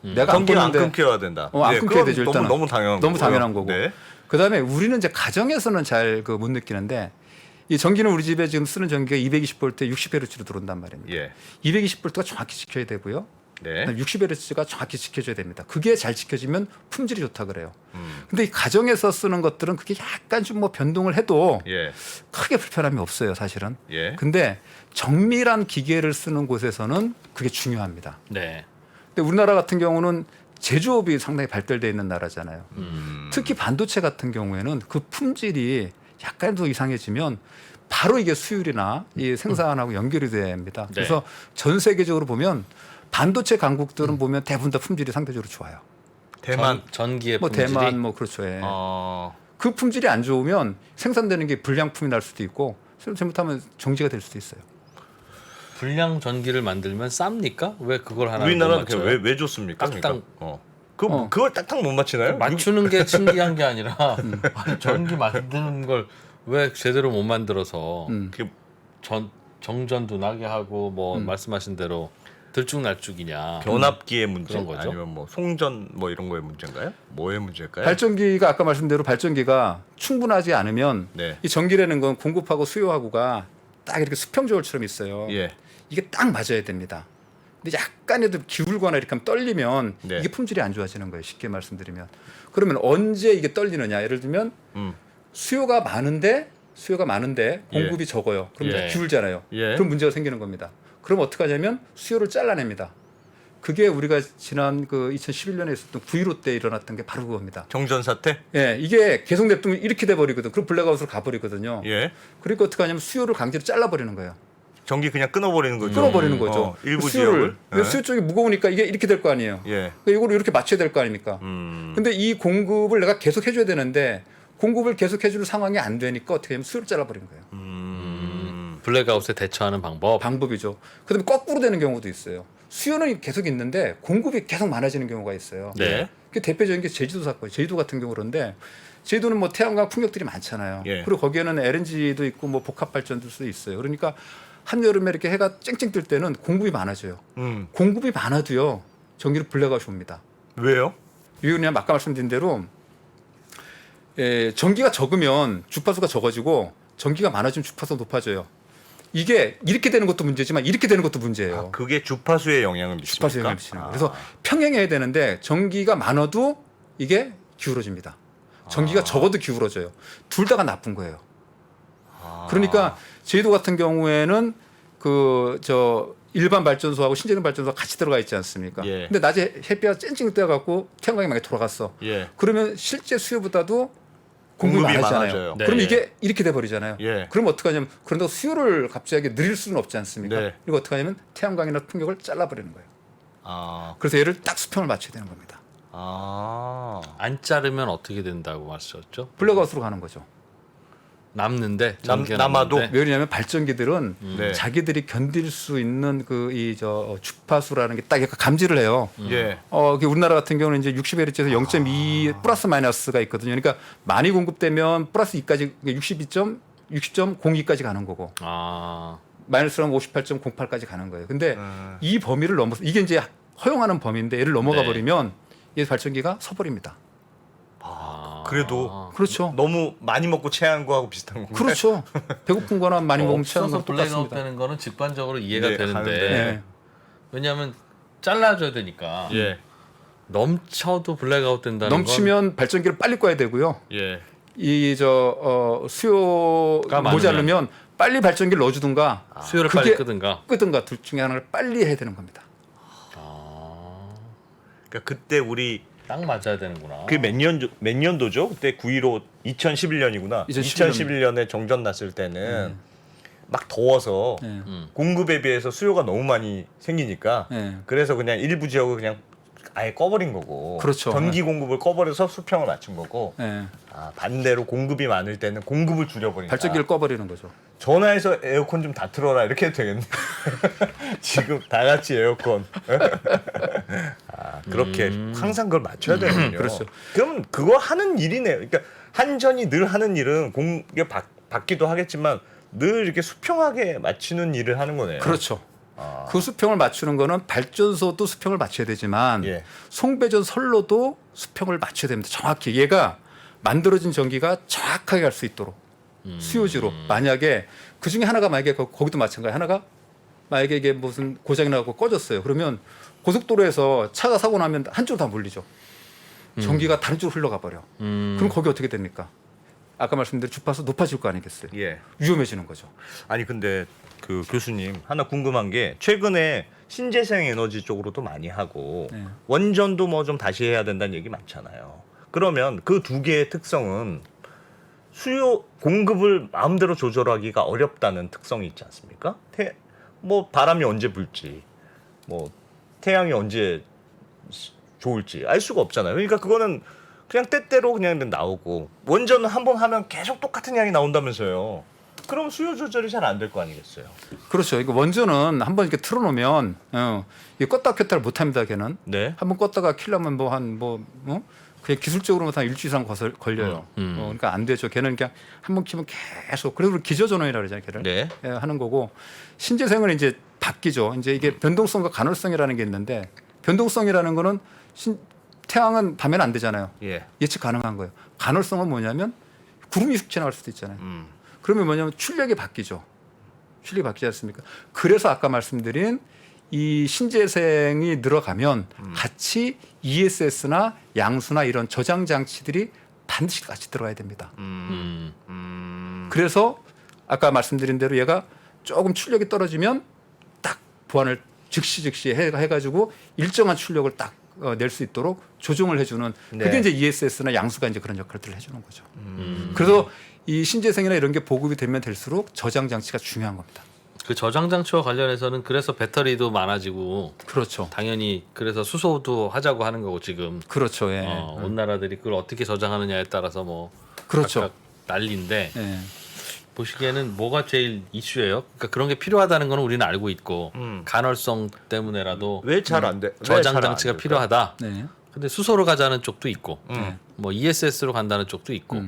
내가 안 전기가 안 껐는데 끊겨야 된다. 안 예, 끊겨야 그건 되죠. 일단은 너무 당연한 너무 거고요. 당연한 거고. 네. 그다음에 우리는 이제 가정에서는 잘 그 못 느끼는데 이 전기는 우리 집에 지금 쓰는 전기가 220V 60Hz로 들어온단 말입니다. 예. 220V가 정확히 지켜야 되고요. 네. 60Hz가 정확히 지켜줘야 됩니다. 그게 잘 지켜지면 품질이 좋다 그래요. 근데 이 가정에서 쓰는 것들은 그게 약간 좀 뭐 변동을 해도 예. 크게 불편함이 없어요, 사실은. 예. 근데 정밀한 기계를 쓰는 곳에서는 그게 중요합니다. 네. 근데 우리나라 같은 경우는 제조업이 상당히 발달되어 있는 나라잖아요. 특히 반도체 같은 경우에는 그 품질이 약간 더 이상해지면 바로 이게 수율이나 이 생산하고 연결이 됩니다. 네. 그래서 전 세계적으로 보면 반도체 강국들은 보면 대부분 다 품질이 상대적으로 좋아요. 대만. 전기의 뭐 품질이 대만 뭐 그렇죠. 예. 어. 그 품질이 안 좋으면 생산되는 게 불량품이 날 수도 있고 잘못하면 정지가 될 수도 있어요. 불량 전기를 만들면 쌉니까? 왜 그걸 하나 우리나라는 못 맞춰요? 왜 좋습니까? 딱딱. 그러니까. 그걸 딱딱 못 맞히나요? 맞추는 게 신기한 게 아니라 아니, 전기 만드는 걸 왜 제대로 못 만들어서 그 정전도 나게 하고 뭐 말씀하신 대로 들쭉날쭉이냐. 변압기의 문제 그런 거죠? 아니면 뭐 송전 뭐 이런 거의 문제인가요? 뭐의 문제일까요? 발전기가 아까 말씀대로 발전기가 충분하지 않으면 네. 이 전기라는 건 공급하고 수요하고가 딱 이렇게 수평조절처럼 있어요. 예. 이게 딱 맞아야 됩니다. 근데 약간이라도 기울거나 이렇게 하면 떨리면 네. 이게 품질이 안 좋아지는 거예요. 쉽게 말씀드리면. 그러면 언제 이게 떨리느냐? 예를 들면 수요가 많은데 공급이 적어요. 그럼 예. 기울잖아요. 예. 그럼 문제가 생기는 겁니다. 그럼 어떻게 하냐면 수요를 잘라냅니다. 그게 우리가 지난 그 2011년에 있었던 9.15 때 일어났던 게 바로 그겁니다. 정전 사태? 예, 이게 계속 냅두면 이렇게 돼 버리거든. 그럼 블랙아웃으로 가버리거든요. 예. 그러니까 어떻게 하냐면 수요를 강제로 잘라버리는 거예요. 전기 그냥 끊어버리는 거죠. 끊어버리는 거죠. 일부 수요를 지역을. 수요 쪽이 무거우니까 이게 이렇게 될 거 아니에요. 예. 그러니까 이걸 이렇게 맞춰야 될 거 아닙니까? 근데 이 공급을 내가 계속 해줘야 되는데 공급을 계속 해줄 상황이 안 되니까 어떻게 하면 수요를 잘라버리는 거예요. 블랙아웃에 대처하는 방법. 방법이죠. 그다음에 거꾸로 되는 경우도 있어요. 수요는 계속 있는데 공급이 계속 많아지는 경우가 있어요. 네. 그 대표적인 게 제주도 사건. 제주도 같은 경우 그런데 제주도는 뭐 태양광 풍력들이 많잖아요. 예. 그리고 거기에는 LNG도 있고 뭐 복합 발전도 있어요. 그러니까 한여름에 이렇게 해가 쨍쨍 뜰 때는 공급이 많아져요. 공급이 많아도요. 전기를 블랙아웃이 옵니다. 왜요? 이유는 아까 말씀드린 대로 전기가 적으면 주파수가 적어지고 전기가 많아지면 주파수가 높아져요. 이게 이렇게 되는 것도 문제지만 이렇게 되는 것도 문제예요. 그게 주파수에 영향을 미칩니까? 주파수에 영향을 미치는 거예요. 그래서 평행해야 되는데 전기가 많아도 이게 기울어집니다. 전기가 적어도 기울어져요. 둘 다가 나쁜 거예요. 그러니까 제주도 같은 경우에는 일반 발전소하고 신재생 발전소가 같이 들어가 있지 않습니까? 예. 근데 낮에 햇빛이 쨍쨍 떠갖고 태양광이 많이 돌아갔어. 예. 그러면 실제 수요보다도 공급이 공급이 많아지잖아요. 많아져요. 네. 그럼 이게 이렇게 돼 버리잖아요. 예. 그럼 어떻게 하냐면 그런다고 수요를 갑자기 늘릴 수는 없지 않습니까? 네. 그리고 어떻게 하냐면 태양광이나 풍력을 잘라버리는 거예요. 아, 그래서 얘를 딱 수평을 맞춰야 되는 겁니다. 아, 안 자르면 어떻게 된다고 말씀하셨죠? 블랙아웃으로 가는 거죠. 남는데 전기가 남아도? 남는데? 왜냐하면 발전기들은 네. 자기들이 견딜 수 있는 그 이 저 주파수라는 게 딱 감지를 해요. 예, 우리나라 같은 경우는 이제 60Hz에서 0.2 플러스 마이너스가 있거든요. 그러니까 많이 공급되면 플러스 2까지 60.02까지 가는 거고 아, 마이너스라면 58.08까지 가는 거예요. 근데 이 범위를 넘어서 이게 이제 허용하는 범위인데 얘를 넘어가 네. 버리면 얘 발전기가 서버립니다. 그래도 그렇죠. 너무 많이 먹고 체한 거하고 비슷한 건가요? 그렇죠. 배고픈 거나 많이 먹으면 취하는 없어서 건 블랙아웃 똑같습니다. 되는 거는 직관적으로 이해가 네, 되는데 가는데. 네. 왜냐하면 잘라줘야 되니까 예, 넘쳐도 블랙아웃 된다는 넘치면 발전기를 빨리 꺼야 되고요. 예, 이 수요가 많으면. 모자르면 빨리 발전기를 넣어주든가 건 수요를 그게 빨리 끄든가. 끄든가 둘 중에 하나를 빨리 해야 되는 겁니다. 그러니까 그때 우리 딱 맞아야 되는구나. 그 몇 년도죠? 그때 9.15 2011년이구나. 2011년에 정전 났을 때는 막 더워서 네. 공급에 비해서 수요가 너무 많이 생기니까 네. 그래서 그냥 일부 지역을 그냥 아예 꺼버린 거고. 그렇죠. 전기 공급을 꺼버려서 수평을 맞춘 거고. 네. 아, 반대로 공급이 많을 때는 공급을 줄여버린다. 발전기를 꺼버리는 거죠. 전화해서 에어컨 좀 다 틀어라 이렇게 해도 되겠네. 지금 다 같이 에어컨. 아, 그렇게 항상 그걸 맞춰야 되는군요. 그렇죠. 그럼 그거 하는 일이네요. 그러니까 한전이 늘 하는 일은 공게 받기도 하겠지만 늘 이렇게 수평하게 맞추는 일을 하는 거네요. 그렇죠. 아. 그 수평을 맞추는 거는 발전소도 수평을 맞춰야 되지만 예. 송배전 선로도 수평을 맞춰야 됩니다. 정확히 얘가 만들어진 전기가 정확하게 갈 수 있도록 수요지로 만약에 그 중에 하나가 만약에 거기도 마찬가지 하나가 만약에 이게 무슨 고장이 나고 꺼졌어요. 그러면 고속도로에서 차가 사고 나면 한쪽으로 다 몰리죠. 전기가 다른 쪽으로 흘러가 버려. 그럼 거기 어떻게 됩니까? 아까 말씀드린 주파수 높아질 거 아니겠어요. 예. 위험해지는 거죠. 아니 근데 그 교수님 하나 궁금한 게 최근에 신재생 에너지 쪽으로도 많이 하고 네. 원전도 뭐 좀 다시 해야 된다는 얘기 많잖아요. 그러면 그 두 개의 특성은 수요 공급을 마음대로 조절하기가 어렵다는 특성이 있지 않습니까? 뭐 바람이 언제 불지, 뭐 태양이 언제 좋을지 알 수가 없잖아요. 그러니까 그거는 그냥 때때로 그냥 나오고 원전은 한번 하면 계속 똑같은 양이 나온다면서요. 그럼 수요 조절이 잘 안 될 거 아니겠어요? 그렇죠. 이거 원전은 한번 이렇게 틀어놓으면 이게 껐다 켰다를 못합니다. 걔는 네. 한번 껐다가 킬려면 그냥 기술적으로는 한 일주 이상 걸려요. 그러니까 안 되죠. 걔는 그냥 한번 키면 계속 그래서 기저전원이라고 그러잖아요. 걔를 네. 예, 하는 거고 신재생은 이제 바뀌죠. 이제 이게 변동성과 간헐성이라는 게 있는데 변동성이라는 거는 태양은 밤에는 안 되잖아요. 예. 예측 가능한 거예요. 간헐성은 뭐냐면 구름이 휙 지나갈 수도 있잖아요. 그러면 뭐냐면 출력이 바뀌죠. 출력이 바뀌지 않습니까? 그래서 아까 말씀드린 이 신재생이 늘어가면 같이 ESS나 양수나 이런 저장 장치들이 반드시 같이 들어가야 됩니다. 그래서 아까 말씀드린 대로 얘가 조금 출력이 떨어지면 딱 보완을 즉시 해가지고 일정한 출력을 딱 낼 수 있도록 조정을 해주는 그게 네. 이제 ESS나 양수가 이제 그런 역할들을 해주는 거죠. 그래서 이 신재생이나 이런 게 보급이 되면 될수록 저장 장치가 중요한 겁니다. 그 저장 장치와 관련해서는 그래서 배터리도 많아지고 그렇죠. 당연히 그래서 수소도 하자고 하는 거고 지금 그렇죠. 예. 온 나라들이 그걸 어떻게 저장하느냐에 따라서 뭐 그렇죠. 각각 난리인데 예. 보시기에는 뭐가 제일 이슈예요? 그러니까 그런 게 필요하다는 거는 우리는 알고 있고 음. 간헐성 때문에라도 왜 잘 안 돼? 저장 장치가 필요하다. 네. 근데 수소로 가자는 쪽도 있고 음. 뭐 ESS로 간다는 쪽도 있고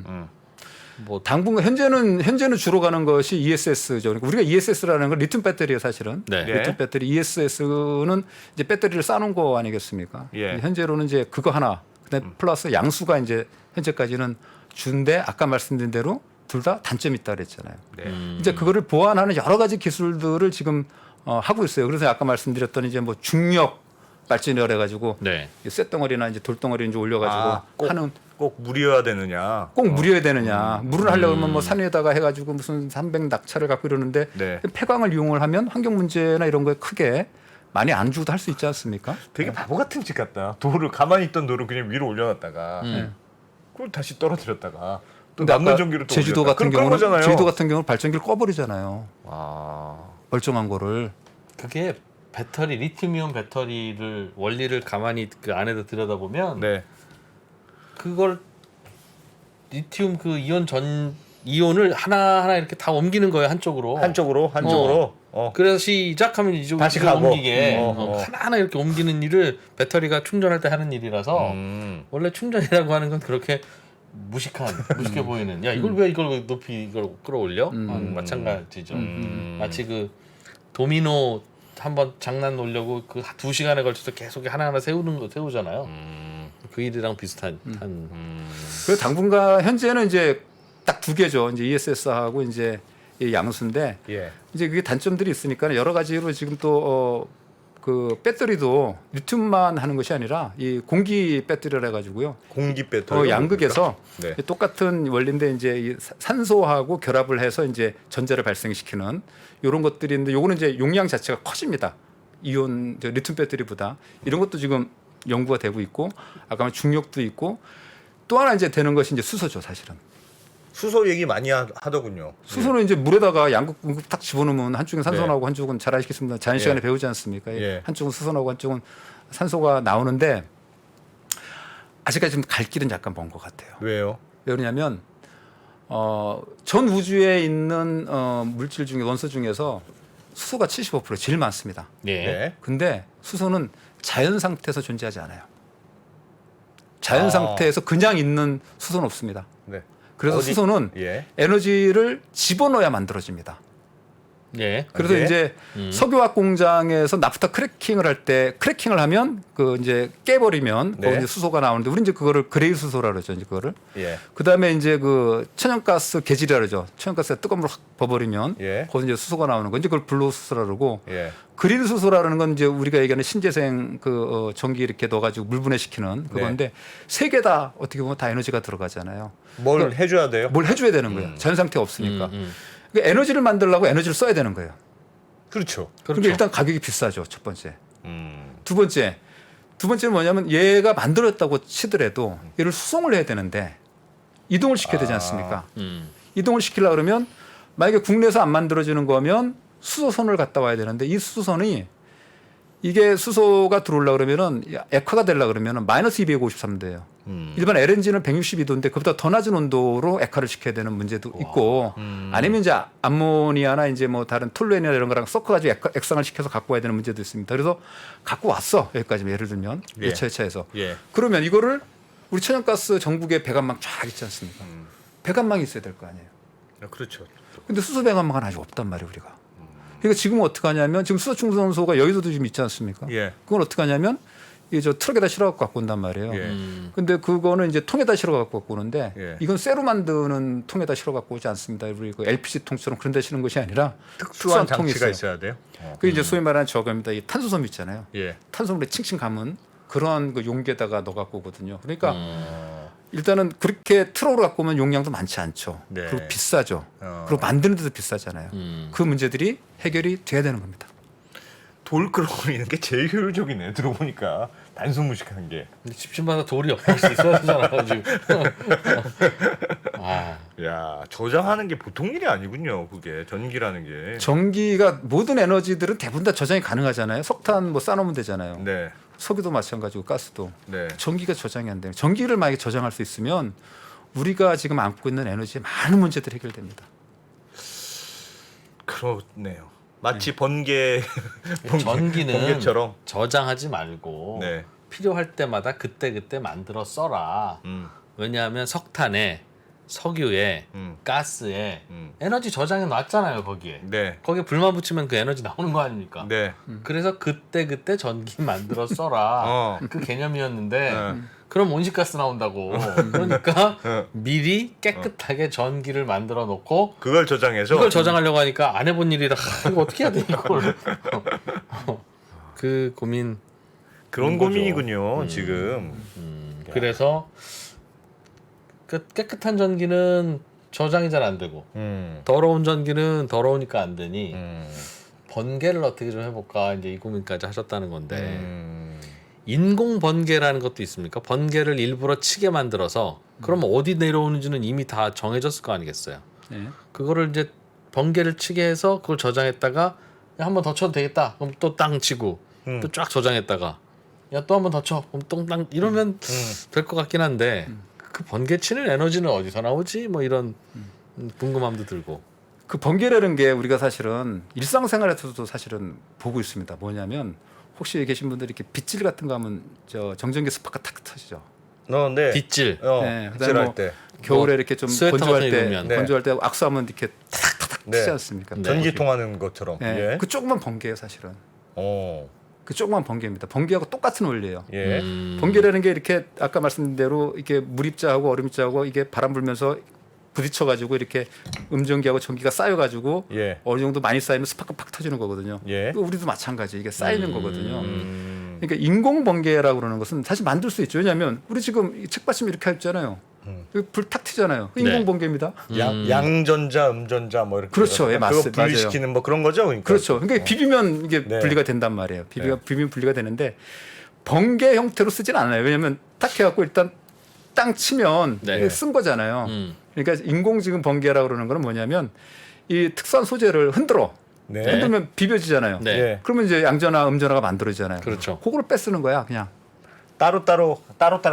뭐 당분간 현재는 주로 가는 것이 ESS죠. 그러니까 우리가 ESS라는 건 리튬 배터리예요, 사실은. 네. 리튬 배터리 ESS는 이제 배터리를 쌓는 거 아니겠습니까? 예. 현재로는 이제 그거 하나, 그다음에 플러스 양수가 이제 현재까지는 준데 아까 말씀드린 대로 둘 다 단점이 있다 그랬잖아요. 네. 이제 그거를 보완하는 여러 가지 기술들을 지금 하고 있어요. 그래서 아까 말씀드렸던 이제 뭐 중력 발전이라 해가지고 네. 쇳덩어리나 이제 돌덩어리 이제 올려가지고 하는 꼭 물이어야 되느냐? 꼭 물이어야 되느냐. 물을 하려면 뭐 산 위에다가 해가지고 무슨 300 낙차를 갖고 이러는데 네. 폐광을 이용을 하면 환경 문제나 이런 거에 크게 많이 안 주고도 할 수 있지 않습니까? 되게 바보 같은 짓 같다. 돌을 가만히 있던 돌을 그냥 위로 올려놨다가 그걸 다시 떨어뜨렸다가 또 근데 남는 아까 전기를 또 제주도 올렸다. 같은 그런 경우는 거잖아요. 제주도 같은 경우는 발전기를 꺼버리잖아요. 아, 멀쩡한 거를. 그게 배터리 리튬이온 배터리를 원리를 가만히 그 안에다 들여다보면 네. 그걸 리튬 그 이온을 하나하나 이렇게 다 옮기는 거예요, 한쪽으로. 한쪽으로. 그래서 시작하면 이쪽으로 다시 가고. 옮기게 어. 하나하나 이렇게 옮기는 일을 배터리가 충전할 때 하는 일이라서 원래 충전이라고 하는 건 그렇게 무식해 보이는. 야, 이걸 왜 이걸 높이 이걸 끌어올려? 마찬가지죠. 마치 그 도미노 한번 장난 놓으려고 그 2시간에 걸쳐서 계속 하나하나 세우잖아요. 그 일이랑 비슷한 그 당분간 현재는 이제 딱 두 개죠. 이제 ESS하고 이제 이 양수인데 예. 이제 그게 단점들이 있으니까 여러 가지로 지금 또 그 배터리도 리튬만 하는 것이 아니라 이 공기 배터리를 해가지고요. 공기 배터리. 양극에서 네. 똑같은 원리인데 이제 이 산소하고 결합을 해서 이제 전자를 발생시키는 이런 것들인데 요거는 이제 용량 자체가 커집니다. 이온 리튬 배터리보다 이런 것도 지금 연구가 되고 있고 아까 말한 중력도 있고 또 하나 이제 되는 것이 이제 수소죠, 사실은. 수소 얘기 많이 하더군요. 수소는 이제 물에다가 양극 딱 집어넣으면 한쪽은 산소 네. 나오고 한쪽은 잘 아시겠습니다. 자연 시간에 예. 배우지 않습니까? 예. 한쪽은 수소 나오고 한쪽은 산소가 나오는데 아직까지 좀 갈 길은 약간 먼 것 같아요. 왜요? 왜 그러냐면 전 우주에 있는 물질 중에 원소 중에서 수소가 75% 제일 많습니다. 예. 네. 근데 수소는 자연 상태에서 존재하지 않아요. 자연 아. 상태에서 그냥 있는 수소는 없습니다. 네. 그래서 어디- 수소는 예. 에너지를 집어넣어야 만들어집니다. 예. 그래서 네. 이제 석유화학 공장에서 나프타 크래킹을 할 때 크래킹을 하면 그 이제 깨버리면 네. 거기 이제 수소가 나오는데 우리 이제 그거를 그레이 수소라 그러죠. 이제 그거를. 예. 그다음에 이제 그 천연가스 계질이라 그러죠. 천연가스가 뜨거운 물을 확 버버리면 예. 거기 이제 수소가 나오는 거. 이제 그걸 블루 수소라 그러고 예. 그린 수소라는 건 이제 우리가 얘기하는 신재생 그 전기 이렇게 넣어가지고 물 분해시키는 그건데 세 개 다 어떻게 보면 다 에너지가 들어가잖아요. 뭘 해줘야 돼요? 뭘 해줘야 되는 거예요. 자연 상태 없으니까. 음. 그러니까 에너지를 만들려고 에너지를 써야 되는 거예요. 그렇죠. 그런데 일단 가격이 비싸죠. 첫 번째. 음. 두 번째는 뭐냐면 얘가 만들었다고 치더라도 얘를 수송을 해야 되는데 이동을 시켜야 되지 않습니까? 이동을 시키려고 그러면 만약에 국내에서 안 만들어지는 거면 수소선을 갔다 와야 되는데 이 수소선이 이게 수소가 들어오려고 그러면은 액화가 되려고 그러면은 마이너스 253도예요. 일반 LNG는 162도인데 그보다 더 낮은 온도로 액화를 시켜야 되는 문제도 있고 아니면 이제 암모니아나 이제 뭐 다른 톨루엔이나 이런 거랑 섞어가지고 액상을 시켜서 갖고 와야 되는 문제도 있습니다. 그래서 갖고 왔어 여기까지 예를 들면 예. 1차, 2차에서 예. 그러면 이거를 우리 천연가스 전국에 배관망 쫙 있지 않습니까? 배관망이 있어야 될 거 아니에요. 그렇죠. 근데 수소 배관망은 아직 없단 말이에요 우리가. 그러니까 지금은 어떻게 하냐면 지금 수소 충전소가 여의도도 지금 있지 않습니까? 예. 그건 어떻게 하냐면 이 저 트럭에다 실어 갖고 온단 말이에요. 예. 근데 그거는 이제 통에다 실어 갖고 오는데 예. 이건 쇠로 만드는 통에다 실어 갖고 오지 않습니다. 우리 그 LPG 통처럼 그런 데 실은 것이 아니라 특수한 통이 장치가 있어요. 있어야 돼요. 그게 이제 소위 말하는 저겁니다. 이 탄소섬 있잖아요. 예. 탄소물에 칭칭 감은 그런 그 용기에다가 넣어 갖고 오거든요. 그러니까 일단은 그렇게 트럭으로 갖고 오면 용량도 많지 않죠. 네. 그리고 비싸죠. 그리고 만드는 데도 비싸잖아요. 그 문제들이 해결이 돼야 되는 겁니다. 돌 끌어올리는 게 제일 효율적이네. 들어보니까 단순 무식한 게. 근데 집집마다 돌이 없을 수 있어야 되잖아 지금. 아, 야, 저장하는 게 보통 일이 아니군요. 그게 전기라는 게. 전기가 모든 에너지들은 대부분 다 저장이 가능하잖아요. 석탄 뭐 쌓아놓으면 되잖아요. 네. 석유도 마찬가지고 가스도. 네. 전기가 저장이 안 돼요. 전기를 만약에 저장할 수 있으면 우리가 지금 안고 있는 에너지에 많은 문제들이 해결됩니다. 그렇네요. 마치 번개 전기는 번개처럼. 저장하지 말고 네. 필요할 때마다 그때 만들어 써라. 왜냐하면 석탄에 석유에 가스에 에너지 저장해 놨잖아요 거기에. 네. 거기에 불만 붙이면 그 에너지 나오는 거 아닙니까? 네. 그래서 그때 전기 만들어 써라. 그 개념이었는데 그럼 온실가스 나온다고. 그러니까 미리 깨끗하게 전기를 만들어 놓고 그걸 저장해서 이걸 저장하려고 하니까 안 해본 일이라 이거 어떻게 해야 돼 이걸. 그 고민. 그런 거죠. 고민이군요. 지금. 그래서 그 깨끗한 전기는 저장이 잘 안 되고 더러운 전기는 더러우니까 안 되니 번개를 어떻게 좀 해볼까 이제 이 고민까지 하셨다는 건데 인공 번개라는 것도 있습니까? 번개를 일부러 치게 만들어서 그러면 어디 내려오는지는 이미 다 정해졌을 거 아니겠어요? 네. 그거를 이제 번개를 치게 해서 그걸 저장했다가 한 번 더 쳐도 되겠다. 그럼 또 땅 치고 또 쫙 저장했다가 야 또 한 번 더 쳐. 그럼 똥땅 이러면 될 것 같긴 한데 그 번개 치는 에너지는 어디서 나오지? 뭐 이런 궁금함도 들고. 그 번개라는 게 우리가 사실은 일상생활에서도 사실은 보고 있습니다. 뭐냐면 혹시 계신 분들이 이렇게 빗질 같은 거 하면 저 정전기 스파크가 탁 터지죠. 네. 빗질. 네, 그다음에 빗질할 뭐 때. 겨울에 이렇게 좀 스웨터 건조할 같은 거 때 입으면. 네. 건조할 때 악수하면 이렇게 탁탁탁 네. 튀지 않습니까? 전기 통하는 것처럼. 네. 예. 그 조그만 번개예요, 사실은. 어. 그 조그만 번개입니다. 번개하고 똑같은 원리예요. 예. 번개라는 게 이렇게 아까 말씀드린 대로 이렇게 물입자하고 얼음입자하고 이게 바람 불면서 부딪혀 가지고 이렇게 음전기하고 전기가 쌓여 가지고 예. 어느 정도 많이 쌓이면 스파크 팍 터지는 거거든요. 예. 우리도 마찬가지. 이게 쌓이는 거거든요. 음. 그러니까 인공 번개라고 그러는 것은 사실 만들 수 있죠. 왜냐하면 우리 지금 이 책받침 이렇게 했잖아요. 불 탁 튀잖아요. 그 인공 네. 번개입니다. 양전자, 음전자 뭐 이렇게. 그렇죠. 예, 그거 분리시키는 뭐 그런 거죠. 그러니까. 그렇죠. 그러니까 비비면 이게 네. 분리가 된단 말이에요. 네. 비비면 분리가 되는데 번개 형태로 쓰진 않아요. 왜냐하면 탁 해갖고 일단 땅 치면 네. 이게 쓴 거잖아요. 그러니까 인공 지금 번개라고 그러는 거는 뭐냐면 이 특수한 소재를 흔들어. 네. 흔들면 비벼지잖아요. 네. 예. 그러면 이제 양전화, 음전화가 만들어지잖아요. 그렇죠. 그거를 빼쓰는 거야, 그냥. 따로따로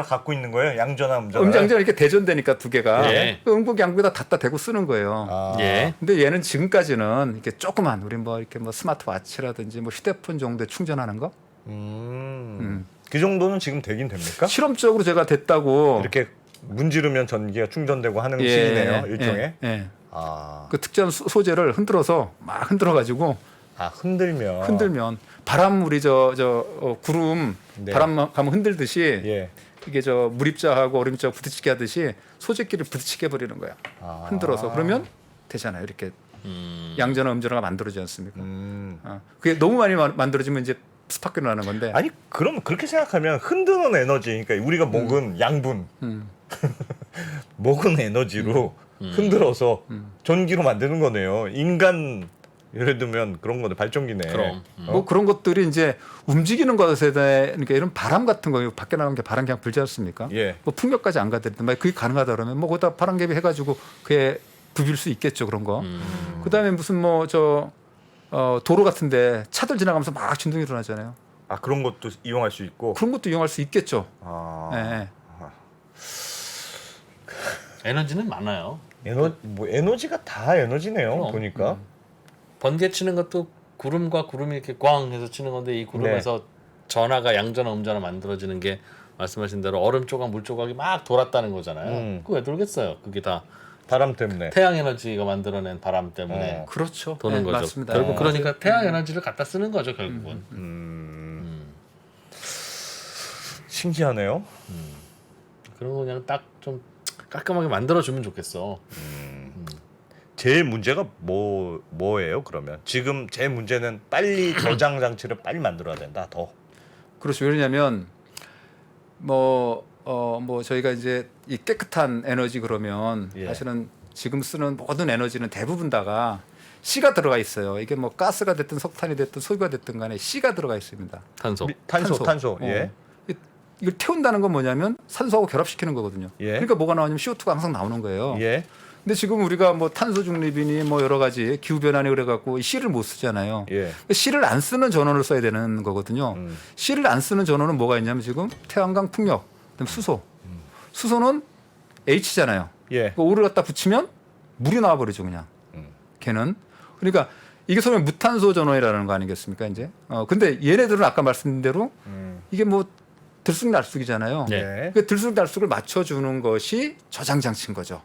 갖고 있는 거예요. 양전화, 음전화. 음장전 이렇게 대전되니까 두 개가 예. 그 음극 양극에다 갖다 대고 쓰는 거예요. 아. 예. 근데 얘는 지금까지는 이렇게 조그만 우리 뭐 이렇게 뭐 스마트워치라든지 뭐 휴대폰 정도에 충전하는 거 그 정도는 지금 되긴 됩니까? 실험적으로 제가 됐다고 이렇게 문지르면 전기가 충전되고 하는 예, 식이네요. 예, 일종의. 예, 예. 아. 그 특정 소재를 흔들어서 막 흔들어 가지고 흔들면. 바람 우리 저 구름 네. 바람 가면 흔들듯이 예. 이게 저 물입자하고 얼음입자 부딪히게 하듯이 소재끼리 부딪히게 버리는 거야. 아. 흔들어서 그러면 되잖아요. 이렇게 양전화 음전화가 만들어지지 않습니까? 그게 너무 많이 만들어지면 이제 스파크가 나는 건데. 아니 그럼 그렇게 생각하면 흔드는 에너지, 그러니까 우리가 먹은 양분, 먹은 에너지로 흔들어서 전기로 만드는 거네요. 인간 예를 들면 그런 거네, 발전기네. 그럼. 뭐 그런 것들이 이제 움직이는 것에 대해 그러니까 이런 바람 같은 거 밖에 나오는 게 바람 그냥 불지 않습니까? 예. 뭐 풍력까지 안 가더라도 만약 그게 가능하다 그러면 뭐 거기다 바람개비 해가지고 그게 부빌 수 있겠죠 그런 거. 그다음에 무슨 뭐 저 도로 같은데 차들 지나가면서 막 진동이 일어나잖아요. 아 그런 것도 이용할 수 있고. 그런 것도 이용할 수 있겠죠. 아. 예. 에너지는 많아요. 뭐 에너지가 다 에너지네요. 그럼. 보니까. 번개 치는 것도 구름과 구름이 이렇게 꽝 해서 치는 건데 이 구름에서 전하가 양전화 음전화 만들어지는 게 말씀하신 대로 얼음 조각 물 조각이 막 돌았다는 거잖아요. 그거 왜 돌겠어요? 그게 다 바람 때문에. 태양 에너지가 만들어낸 바람 때문에 그렇죠. 도는 예, 거죠. 맞습니다. 결국 그러니까 태양 에너지를 갖다 쓰는 거죠 결국은. 신기하네요. 그런 거 그냥 딱 좀 깔끔하게 만들어주면 좋겠어. 제일 문제가 뭐예요? 그러면 지금 제 문제는 빨리 저장 장치를 빨리 만들어야 된다. 더. 그렇죠. 왜냐하면 뭐 저희가 이제 이 깨끗한 에너지 그러면 예. 사실은 지금 쓰는 모든 에너지는 대부분 다가 C가 들어가 있어요. 이게 뭐 가스가 됐든 석탄이 됐든 소유가 됐든 간에 C가 들어가 있습니다. 탄소. 탄소. 예. 이걸 태운다는 건 뭐냐면 산소하고 결합시키는 거거든요. 예. 그러니까 뭐가 나오냐면 CO2가 항상 나오는 거예요. 예. 근데 지금 우리가 뭐 탄소 중립이니 뭐 여러 가지 기후 변환이 그래 갖고 C를 못 쓰잖아요. 예. C를 안 쓰는 전원을 써야 되는 거거든요. C를 안 쓰는 전원은 뭐가 있냐면 지금 태양광 풍력, 그다음에 수소. 수소는 H잖아요. 예. 그 O를 갖다 붙이면 물이 나와 버리죠, 그냥. 걔는. 그러니까 이게 소위 무탄소 전원이라는 거 아니겠습니까, 이제? 근데 얘네들은 아까 말씀드린 대로 이게 뭐 들쑥날쑥이잖아요. 네. 그 들쑥날쑥을 맞춰주는 것이 저장 장치인 거죠.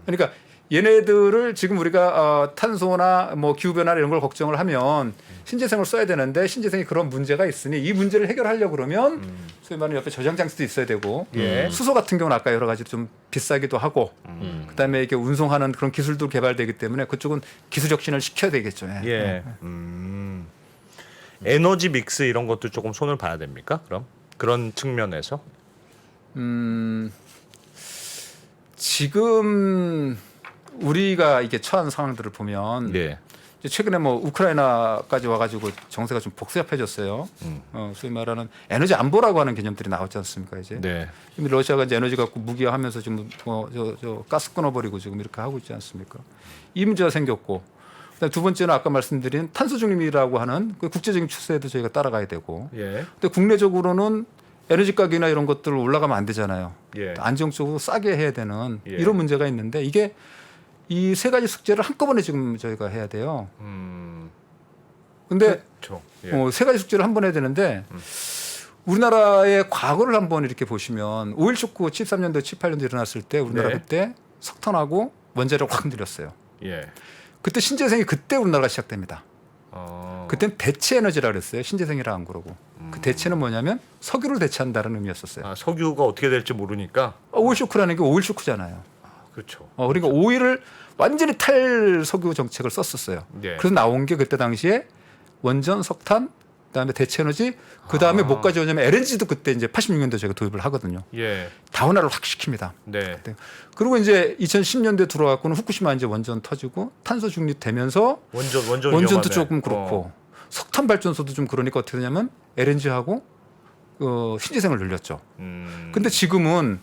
그러니까 얘네들을 지금 우리가 탄소나 뭐 기후 변화 이런 걸 걱정을 하면 신재생을 써야 되는데 신재생이 그런 문제가 있으니 이 문제를 해결하려고 그러면 소위 말하는 옆에 저장 장치도 있어야 되고 수소 같은 경우는 아까 여러 가지 좀 비싸기도 하고 그다음에 이렇게 운송하는 그런 기술도 개발되기 때문에 그쪽은 기술 혁신을 시켜야 되겠죠. 예. 에너지 믹스 이런 것도 조금 손을 봐야 됩니까? 그럼 그런 측면에서. 지금 우리가 이게 처한 상황들을 보면 예. 이제 최근에 뭐 우크라이나까지 와가지고 정세가 좀 복잡해졌어요. 소위 말하는 에너지 안보라고 하는 개념들이 나왔지 않습니까 이제. 네. 이미 러시아가 이제 에너지 갖고 무기화하면서 지금 저 가스 끊어버리고 지금 이렇게 하고 있지 않습니까? 이 문제가 생겼고 그다음에 두 번째는 아까 말씀드린 탄소 중립이라고 하는 그 국제적인 추세에도 저희가 따라가야 되고. 예. 근데 국내적으로는 에너지 가격이나 이런 것들 올라가면 안 되잖아요. 예. 안정적으로 싸게 해야 되는 예. 이런 문제가 있는데 이게 이 세 가지 숙제를 한꺼번에 지금 저희가 해야 돼요. 근데 그렇죠. 예. 세 가지 숙제를 한 번 해야 되는데 우리나라의 과거를 한번 이렇게 보시면 5.1 쇼크 73년도 78년도 일어났을 때 우리나라 네. 그때 석탄하고 원자력을 확 늘렸어요. 예. 그때 신재생이 그때 우리나라가 시작됩니다. 어. 그때는 대체 에너지라 그랬어요. 신재생이라 안 그러고. 그 대체는 뭐냐면 석유를 대체한다는 의미였었어요. 아, 석유가 어떻게 될지 모르니까. 5.1 쇼크라는 게 5.1 쇼크잖아요. 그렇죠. 그러니까 5.1을 완전히 탈석유 정책을 썼었어요. 예. 그래서 나온 게 그때 당시에 원전, 석탄, 그다음에 대체 에너지, 그다음에 뭐까지 오냐면 LNG도 그때 이제 86년도에 저희가 도입을 하거든요. 예. 다원화를 확 시킵니다. 네. 그리고 이제 2010년대 들어와서는 후쿠시마 이제 원전 터지고 탄소 중립되면서 원전 원전도 위험하네. 조금 그렇고 석탄 발전소도 좀 그러니까 어떻게 되냐면 LNG하고 신재생을 늘렸죠. 근데 지금은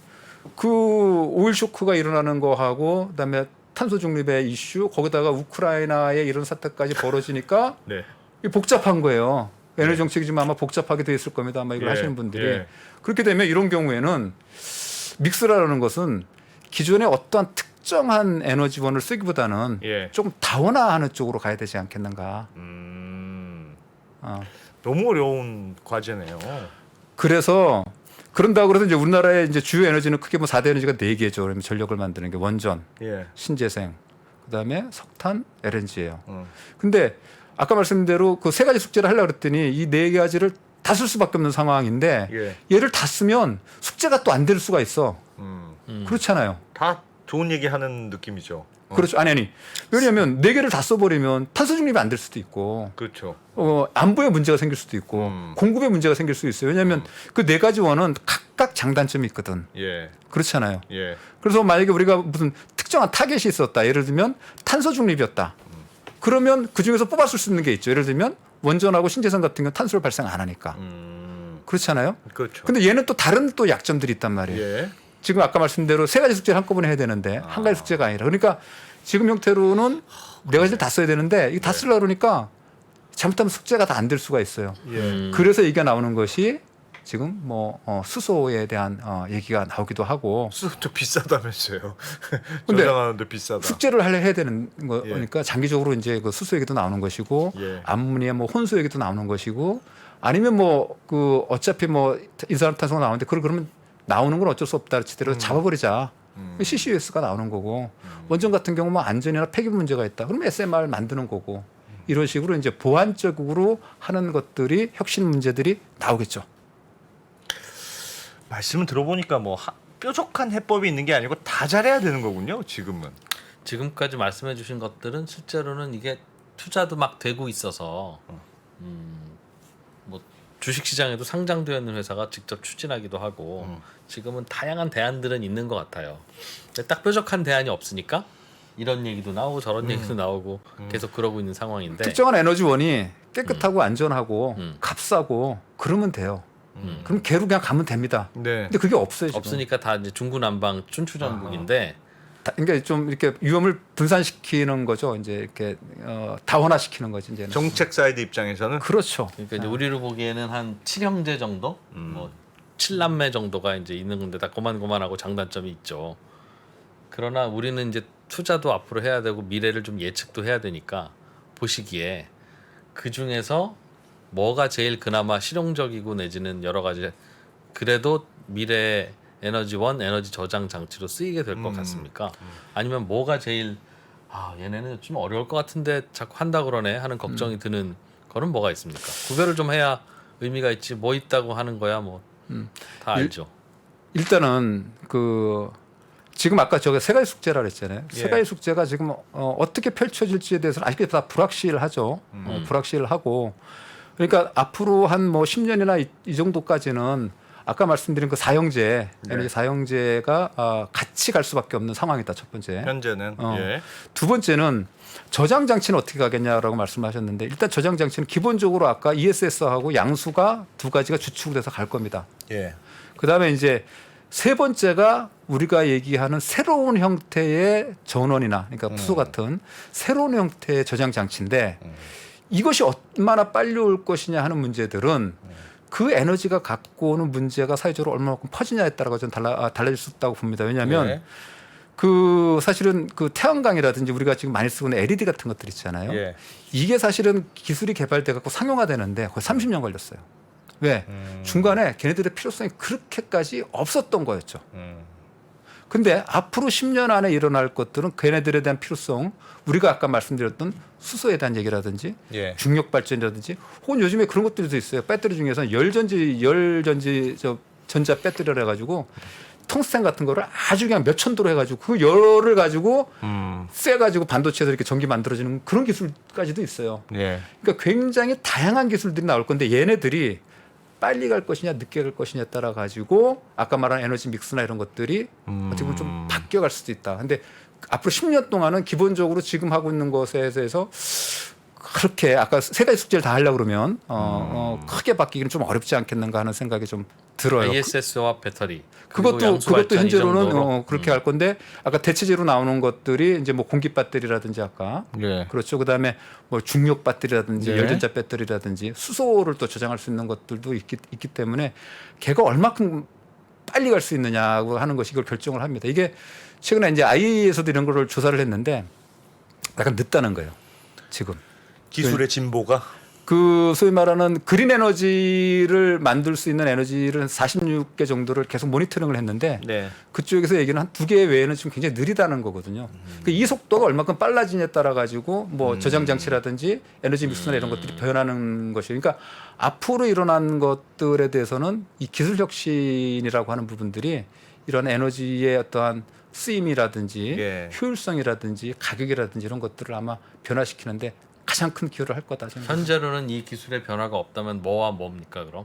그 오일 쇼크가 일어나는 거하고 그다음에 탄소 중립의 이슈 거기다가 우크라이나의 이런 사태까지 벌어지니까 네. 이 복잡한 거예요. 에너지 정책이 지금 아마 복잡하게 돼 있을 겁니다. 아마 이걸 예, 하시는 분들이. 예. 그렇게 되면 이런 경우에는 믹스라는 것은 기존의 어떠한 특정한 에너지원을 쓰기보다는 예. 조금 다원화하는 쪽으로 가야 되지 않겠는가. 너무 어려운 과제네요. 그래서 그런다고 그래서 이제 우리나라의 이제 주요 에너지는 크게 뭐 4대 에너지가 4개죠. 그러면 전력을 만드는 게 원전, 예. 신재생, 그다음에 석탄, LNG예요. 음. 근데 아까 말씀드린 대로 그 세 가지 숙제를 하려고 그랬더니 이 네 가지를 다 쓸 수밖에 없는 상황인데 예. 얘를 다 쓰면 숙제가 또 안 될 수가 있어. 그렇잖아요. 다 좋은 얘기 하는 느낌이죠. 그렇죠. 아니. 왜냐하면 네 개를 다 써버리면 탄소 중립이 안 될 수도 있고 그렇죠. 안보에 문제가 생길 수도 있고 공급에 문제가 생길 수 있어요. 왜냐하면 그 네 가지 원은 각각 장단점이 있거든. 예. 그렇잖아요. 예. 그래서 만약에 우리가 무슨 특정한 타겟이 있었다. 예를 들면 탄소 중립이었다. 그러면 그 중에서 뽑았을 수 있는 게 있죠. 예를 들면 원전하고 신재생 같은 경우는 탄소를 발생 안 하니까. 그렇잖아요. 그렇죠. 근데 얘는 또 다른 또 약점들이 있단 말이에요. 예. 지금 아까 말씀대로 세 가지 숙제를 한꺼번에 해야 되는데 한 가지 숙제가 아니라. 그러니까 지금 형태로는 네 가지를 다 써야 되는데 이거 다 쓰려고 그러니까 잘못하면 숙제가 다 안 될 수가 있어요. 예. 그래서 얘기가 나오는 것이 지금 뭐 수소에 대한 얘기가 나오기도 하고 수도 비싸다면서요. 근데 저장하는데 비싸다. 숙제를 해야 되는 예. 거니까 장기적으로 이제 그 수소 얘기도 나오는 것이고 예. 암모니아 뭐 혼수 얘기도 나오는 것이고 아니면 뭐 그 어차피 뭐 이산화탄소가 나오는데 그러면 나오는 건 어쩔 수 없다 치더라도 잡아버리자. CCUS가 나오는 거고 원전 같은 경우 뭐 안전이나 폐기 문제가 있다. 그러면 SMR 만드는 거고 이런 식으로 이제 보완적으로 하는 것들이 혁신 문제들이 나오겠죠. 말씀을 들어보니까 뭐 뾰족한 해법이 있는 게 아니고 다 잘해야 되는 거군요. 지금은. 지금까지 말씀해 주신 것들은 실제로는 이게 투자도 막 되고 있어서 뭐 주식시장에도 상장되어 있는 회사가 직접 추진하기도 하고 지금은 다양한 대안들은 있는 것 같아요. 근데 딱 뾰족한 대안이 없으니까 이런 얘기도 나오고 저런 얘기도 나오고 계속 그러고 있는 상황인데 특정한 에너지원이 깨끗하고 안전하고 값싸고 그러면 돼요. 그럼 걔로 그냥 가면 됩니다. 네. 근데 그게 없어요. 지금. 없으니까 다 이제 중구난방 춘추전국인데 그러니까 좀 이렇게 위험을 분산시키는 거죠. 이제 이렇게 다원화시키는 거지 이제는. 정책 사이드 입장에서는 그렇죠. 그러니까 이제 우리로 보기에는 한 7형제 정도, 뭐 7남매 정도가 이제 있는 건데 다 고만고만하고 장단점이 있죠. 그러나 우리는 이제 투자도 앞으로 해야 되고 미래를 좀 예측도 해야 되니까 보시기에 그 중에서 뭐가 제일 그나마 실용적이고 내지는 여러 가지 그래도 미래 에너지원, 에너지 저장 장치로 쓰이게 될 것 같습니까? 아니면 뭐가 제일 얘네는 좀 어려울 것 같은데 자꾸 한다 그러네 하는 걱정이 드는 거는 뭐가 있습니까? 구별을 좀 해야 의미가 있지 뭐 있다고 하는 거야 뭐 다 알죠. 일단은 그 지금 아까 저게 세 가지 숙제라 그랬잖아요. 예. 세 가지 숙제가 지금 어떻게 펼쳐질지에 대해서는 아직도 다 불확실하죠. 불확실하고 그러니까 앞으로 한 뭐 10년이나 이 정도까지는 아까 말씀드린 그 사형제 에너지 사형제가 같이 갈 수밖에 없는 상황이다. 첫 번째. 현재는 예. 두 번째는 저장 장치는 어떻게 가겠냐라고 말씀하셨는데 일단 저장 장치는 기본적으로 아까 ESS하고 양수가 두 가지가 주축돼서 갈 겁니다. 예. 그다음에 이제 세 번째가 우리가 얘기하는 새로운 형태의 전원이나 그러니까 푸소 같은 새로운 형태의 저장 장치인데 이것이 얼마나 빨리 올 것이냐 하는 문제들은 그 에너지가 갖고 오는 문제가 사회적으로 얼마만큼 퍼지냐에 따라서 좀 달라질 수 있다고 봅니다. 왜냐하면 네. 그 사실은 그 태양광이라든지 우리가 지금 많이 쓰고 있는 LED 같은 것들 있잖아요. 예. 이게 사실은 기술이 개발돼 갖고 상용화되는데 거의 30년 걸렸어요. 왜? 중간에 걔네들의 필요성이 그렇게까지 없었던 거였죠. 근데 앞으로 10년 안에 일어날 것들은 걔네들에 대한 필요성, 우리가 아까 말씀드렸던 수소에 대한 얘기라든지 예. 중력 발전이라든지 혹은 요즘에 그런 것들도 있어요. 배터리 중에서는 열전지 전자 배터리를 해가지고 텅스텐 같은 거를 아주 그냥 몇천 도로 해가지고 그 열을 가지고 쐬가지고 반도체에서 이렇게 전기 만들어지는 그런 기술까지도 있어요. 예. 그러니까 굉장히 다양한 기술들이 나올 건데 얘네들이 빨리 갈 것이냐 늦게 갈 것이냐에 따라 가지고 아까 말한 에너지 믹스나 이런 것들이 어떻게 보면 좀 바뀌어갈 수도 있다. 근데 앞으로 10년 동안은 기본적으로 지금 하고 있는 것에 대해서 그렇게 아까 세 가지 숙제를 다 하려고 그러면 크게 바뀌기는 좀 어렵지 않겠는가 하는 생각이 좀 들어요. ISS와 배터리 그것도 현재로는 정도로. 그렇게 할 건데 아까 대체제로 나오는 것들이 이제 뭐 공기 배터리라든지 아까 예. 그렇죠. 그다음에 뭐 중력 배터리라든지 네. 열전자 배터리라든지 수소를 또 저장할 수 있는 것들도 있기 때문에 걔가 얼마큼 빨리 갈 수 있느냐고 하는 것이 이걸 결정을 합니다. 이게 최근에 이제 IE에서도 이런 거를 조사를 했는데 약간 늦다는 거예요. 지금 기술의 진보가 그 소위 말하는 그린 에너지를 만들 수 있는 에너지를 46개 정도를 계속 모니터링을 했는데 네. 그쪽에서 얘기는 한 2개 외에는 지금 굉장히 느리다는 거거든요. 그이 속도가 얼마큼 빨라지냐에 따라 가지고 뭐 저장 장치라든지 에너지 믹스나 이런 것들이 변하는 것이에요. 그러니까 앞으로 일어난 것들에 대해서는 이 기술 혁신이라고 하는 부분들이 이런 에너지의 어떠한 쓰임이라든지 예. 효율성이라든지 가격이라든지 이런 것들을 아마 변화시키는데 가장 큰 기여를 할 거다. 저는. 현재로는 이 기술의 변화가 없다면 뭐와 뭡니까 그럼?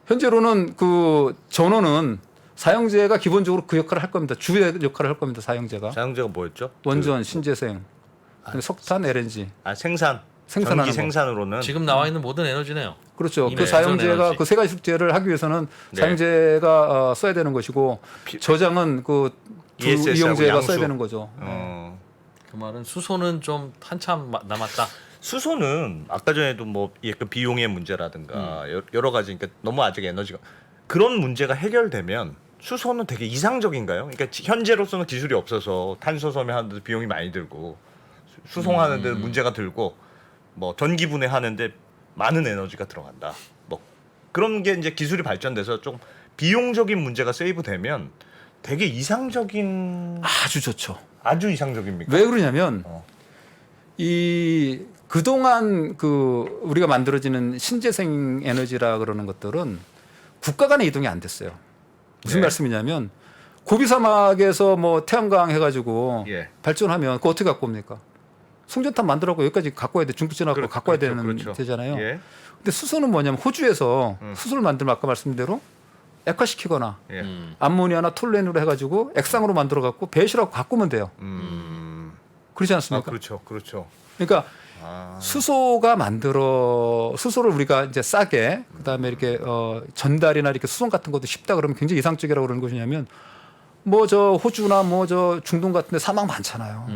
현재로는 그 전원은 사용제가 기본적으로 그 역할을 할 겁니다. 주 역할을 할 겁니다. 사용제가 사용자가 뭐였죠? 원전, 신재생, 석탄, LNG 생산. 생산하는 전기 거. 생산으로는 지금 나와 있는 모든 에너지네요. 그렇죠. 이미 그 사용제가 에너지. 그 세 가지 숙제를 하기 위해서는 네. 사용제가 써야 되는 것이고 저장은 그 주 ESS 하고 이용제가 양수. 써야 되는 거죠. 그 말은 수소는 좀 한참 남았다. 수소는 아까 전에도 뭐 약간 비용의 문제라든가 여러 가지 그러니까 너무 아직 에너지가 그런 문제가 해결되면 수소는 되게 이상적인가요? 그러니까 현재로서는 기술이 없어서 탄소 섬유하는데 비용이 많이 들고 수송하는데 문제가 들고 뭐 전기 분해하는데 많은 에너지가 들어간다. 뭐 그런 게 이제 기술이 발전돼서 좀 비용적인 문제가 세이브되면 되게 이상적인 아주 좋죠. 아주 이상적입니까? 왜 그러냐면 어. 이 그동안 그 우리가 만들어지는 신재생 에너지라 그러는 것들은 국가 간의 이동이 안 됐어요. 무슨 네. 말씀이냐면 고비 사막에서 뭐 태양광 해가지고 예. 발전하면 그거 어떻게 갖고 옵니까? 송전탄 만들어갖고 여기까지 갖고 와야 돼. 중부진하고 갖고 와야 되는 되잖아요. 예. 근데 수소는 뭐냐면 호주에서 수소를 만들면 아까 말씀대로 액화시키거나 예. 암모니아나 톨루엔으로 해가지고 액상으로 만들어갖고 배실하고 갖고 오면 돼요. 그렇지 아, 않습니까? 그렇죠. 그렇죠. 그러니까 아. 수소가 수소를 우리가 이제 싸게 그다음에 이렇게 전달이나 이렇게 수송 같은 것도 쉽다 그러면 굉장히 이상적이라고 그러는 것이냐면 뭐 저 호주나 뭐 저 중동 같은 데 사막 많잖아요.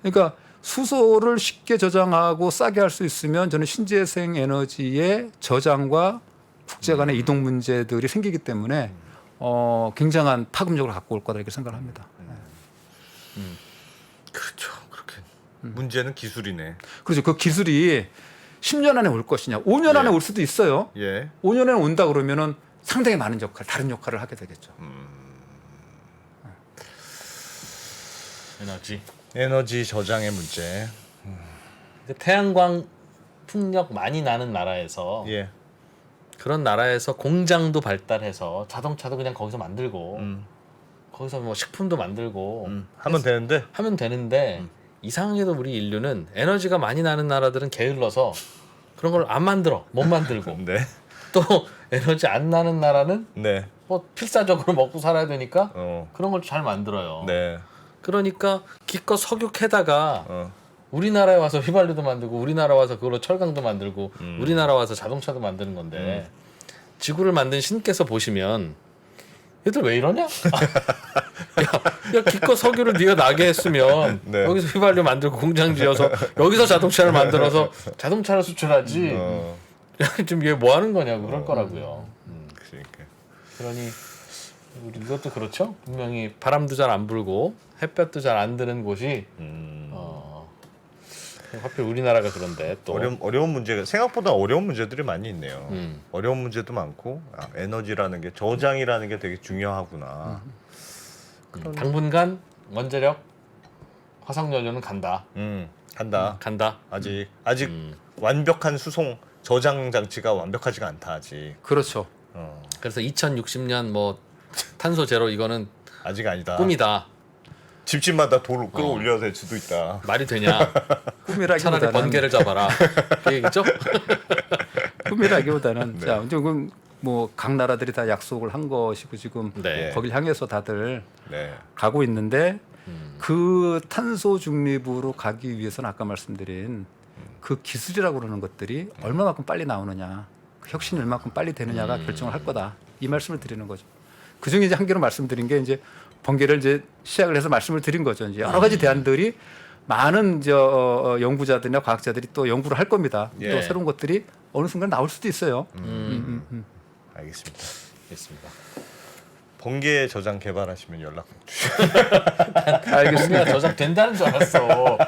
그러니까 수소를 쉽게 저장하고 싸게 할 수 있으면 저는 신재생 에너지의 저장과 국제 간의 이동 문제들이 생기기 때문에 굉장한 파급력을 갖고 올 거다 이렇게 생각을 합니다. 그렇죠. 그렇게 문제는 기술이네. 그렇죠. 그 기술이 10년 안에 올 것이냐, 5년 예. 안에 올 수도 있어요. 예. 5년에 온다 그러면은 상당히 많은 다른 역할을 하게 되겠죠. 에너지 저장의 문제. 태양광 풍력 많이 나는 나라에서 예. 그런 나라에서 공장도 발달해서 자동차도 그냥 거기서 만들고 거기서 뭐 식품도 만들고 하면 되는데. 하면 되는데 이상하게도 우리 인류는 에너지가 많이 나는 나라들은 게을러서 그런 걸 안 만들어 못 만들고 네. 또 에너지 안 나는 나라는 네. 뭐 필사적으로 먹고 살아야 되니까 어. 그런 걸 잘 만들어요. 네. 그러니까 기껏 석유 캐다가 어. 우리나라에 와서 휘발유도 만들고 우리나라 와서 그걸로 철강도 만들고 우리나라 와서 자동차도 만드는 건데 지구를 만든 신께서 보시면 얘들 왜 이러냐? 야 기껏 석유를 네가 나게 했으면 네. 여기서 휘발유 만들고 공장 지어서 여기서 자동차를 만들어서 자동차를 수출하지. 지금 얘 뭐 하는 거냐고 그럴 거라고요. 그러니까. 그러니 우리 이것도 그렇죠. 분명히 바람도 잘 안 불고 햇볕도 잘 안 드는 곳이 하필 우리나라가 그런데 또 어려운 문제가 생각보다 어려운 문제들이 많이 있네요. 음. 어려운 문제도 많고 에너지라는 게 저장이라는 게 되게 중요하구나. 당분간 원자력 화석연료는 간다. 간다. 아직 완벽한 수송 저장 장치가 완벽하지가 않다 아직. 그렇죠. 그래서 2060년 뭐 탄소 제로 이거는 아직 아니다. 꿈이다. 집집마다 돌 끌어올려야 될 수도 있다. 말이 되냐? 차라리 꿈이라기보다는 번개를 잡아라. 그 얘기죠? 꿈이라기보다는 네. 자 지금 뭐 각 나라들이 다 약속을 한 것이고 지금 네. 거길 향해서 다들 네. 가고 있는데 그 탄소 중립으로 가기 위해서는 아까 말씀드린 그 기술이라고 그러는 것들이 얼마만큼 빨리 나오느냐, 그 혁신이 얼마만큼 빨리 되느냐가 결정을 할 거다. 이 말씀을 드리는 거죠. 그 중에 이제 한 개로 말씀드린 게 이제 번개를 이제 시작을 해서 말씀을 드린 거죠. 이제 여러 가지 대안들이 많은 연구자들이나 과학자들이 또 연구를 할 겁니다. 예. 또 새로운 것들이 어느 순간 나올 수도 있어요. 알겠습니다. 알겠습니다. 번개 저장 개발하시면 연락 주시죠. 알겠습니다. 우리가 저장 된다는 줄 알았어.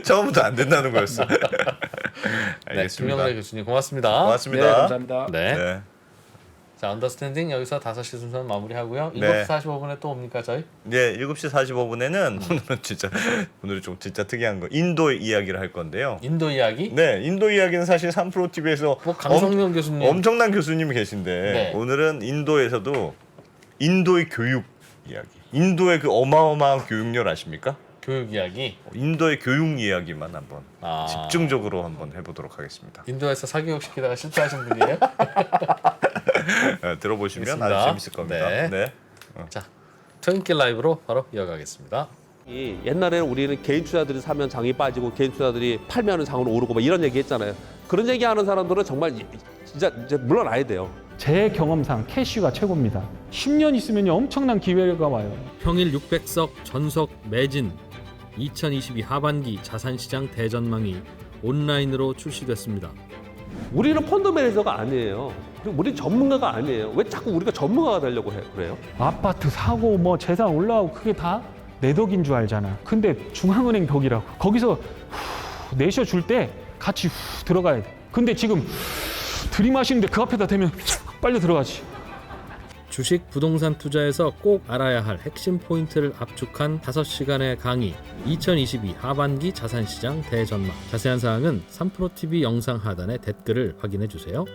처음부터 안 된다는 거였어. 네, 알겠습니다. 김영래 교수님 고맙습니다. 고맙습니다. 네, 감사합니다. 네. 네. 자, 언더스탠딩 여기서 5시 순서는 마무리하고요. 7시 네. 45분에 또 옵니까 저희? 네, 7시 45분에는 오늘은 좀 진짜 특이한 거 인도 이야기를 할 건데요. 인도 이야기? 네, 인도 이야기는 사실 3프로 TV에서 뭐 강성명 교수님. 엄청난 교수님이 계신데 네. 오늘은 인도에서도 인도의 교육 이야기. 인도의 그 어마어마한 교육열 아십니까? 교육 이야기. 인도의 교육 이야기만 한번 아. 집중적으로 한번 해보도록 하겠습니다. 인도에서 사교육 시키다가 실패하신 분이에요? 들어보시면 알겠습니다. 아주 재밌을 겁니다. 네. 네. 자, 퇴근길 라이브로 바로 이어가겠습니다. 옛날에는 우리는 개인 투자들이 사면 장이 빠지고 개인 투자들이 팔면 장으로 오르고 막 이런 얘기 했잖아요. 그런 얘기하는 사람들은 정말 진짜 물러나야 돼요. 제 경험상 캐시가 최고입니다. 10년 있으면 엄청난 기회가 와요. 평일 600석 전석 매진 2022 하반기 자산시장 대전망이 온라인으로 출시됐습니다. 우리는 펀드 매니저가 아니에요. 그리고 우리는 전문가가 아니에요. 왜 자꾸 우리가 전문가가 되려고 그래요? 아파트 사고 뭐 재산 올라오고 그게 다 내 덕인 줄 알잖아. 근데 중앙은행 덕이라고. 거기서 내셔 줄 때 같이 들어가야 돼. 근데 지금 들이마시는데 그 앞에다 대면 빨리 들어가지. 주식 부동산 투자에서 꼭 알아야 할 핵심 포인트를 압축한 5시간의 강의 2022 하반기 자산시장 대전망. 자세한 사항은 3프로TV 영상 하단의 댓글을 확인해 주세요.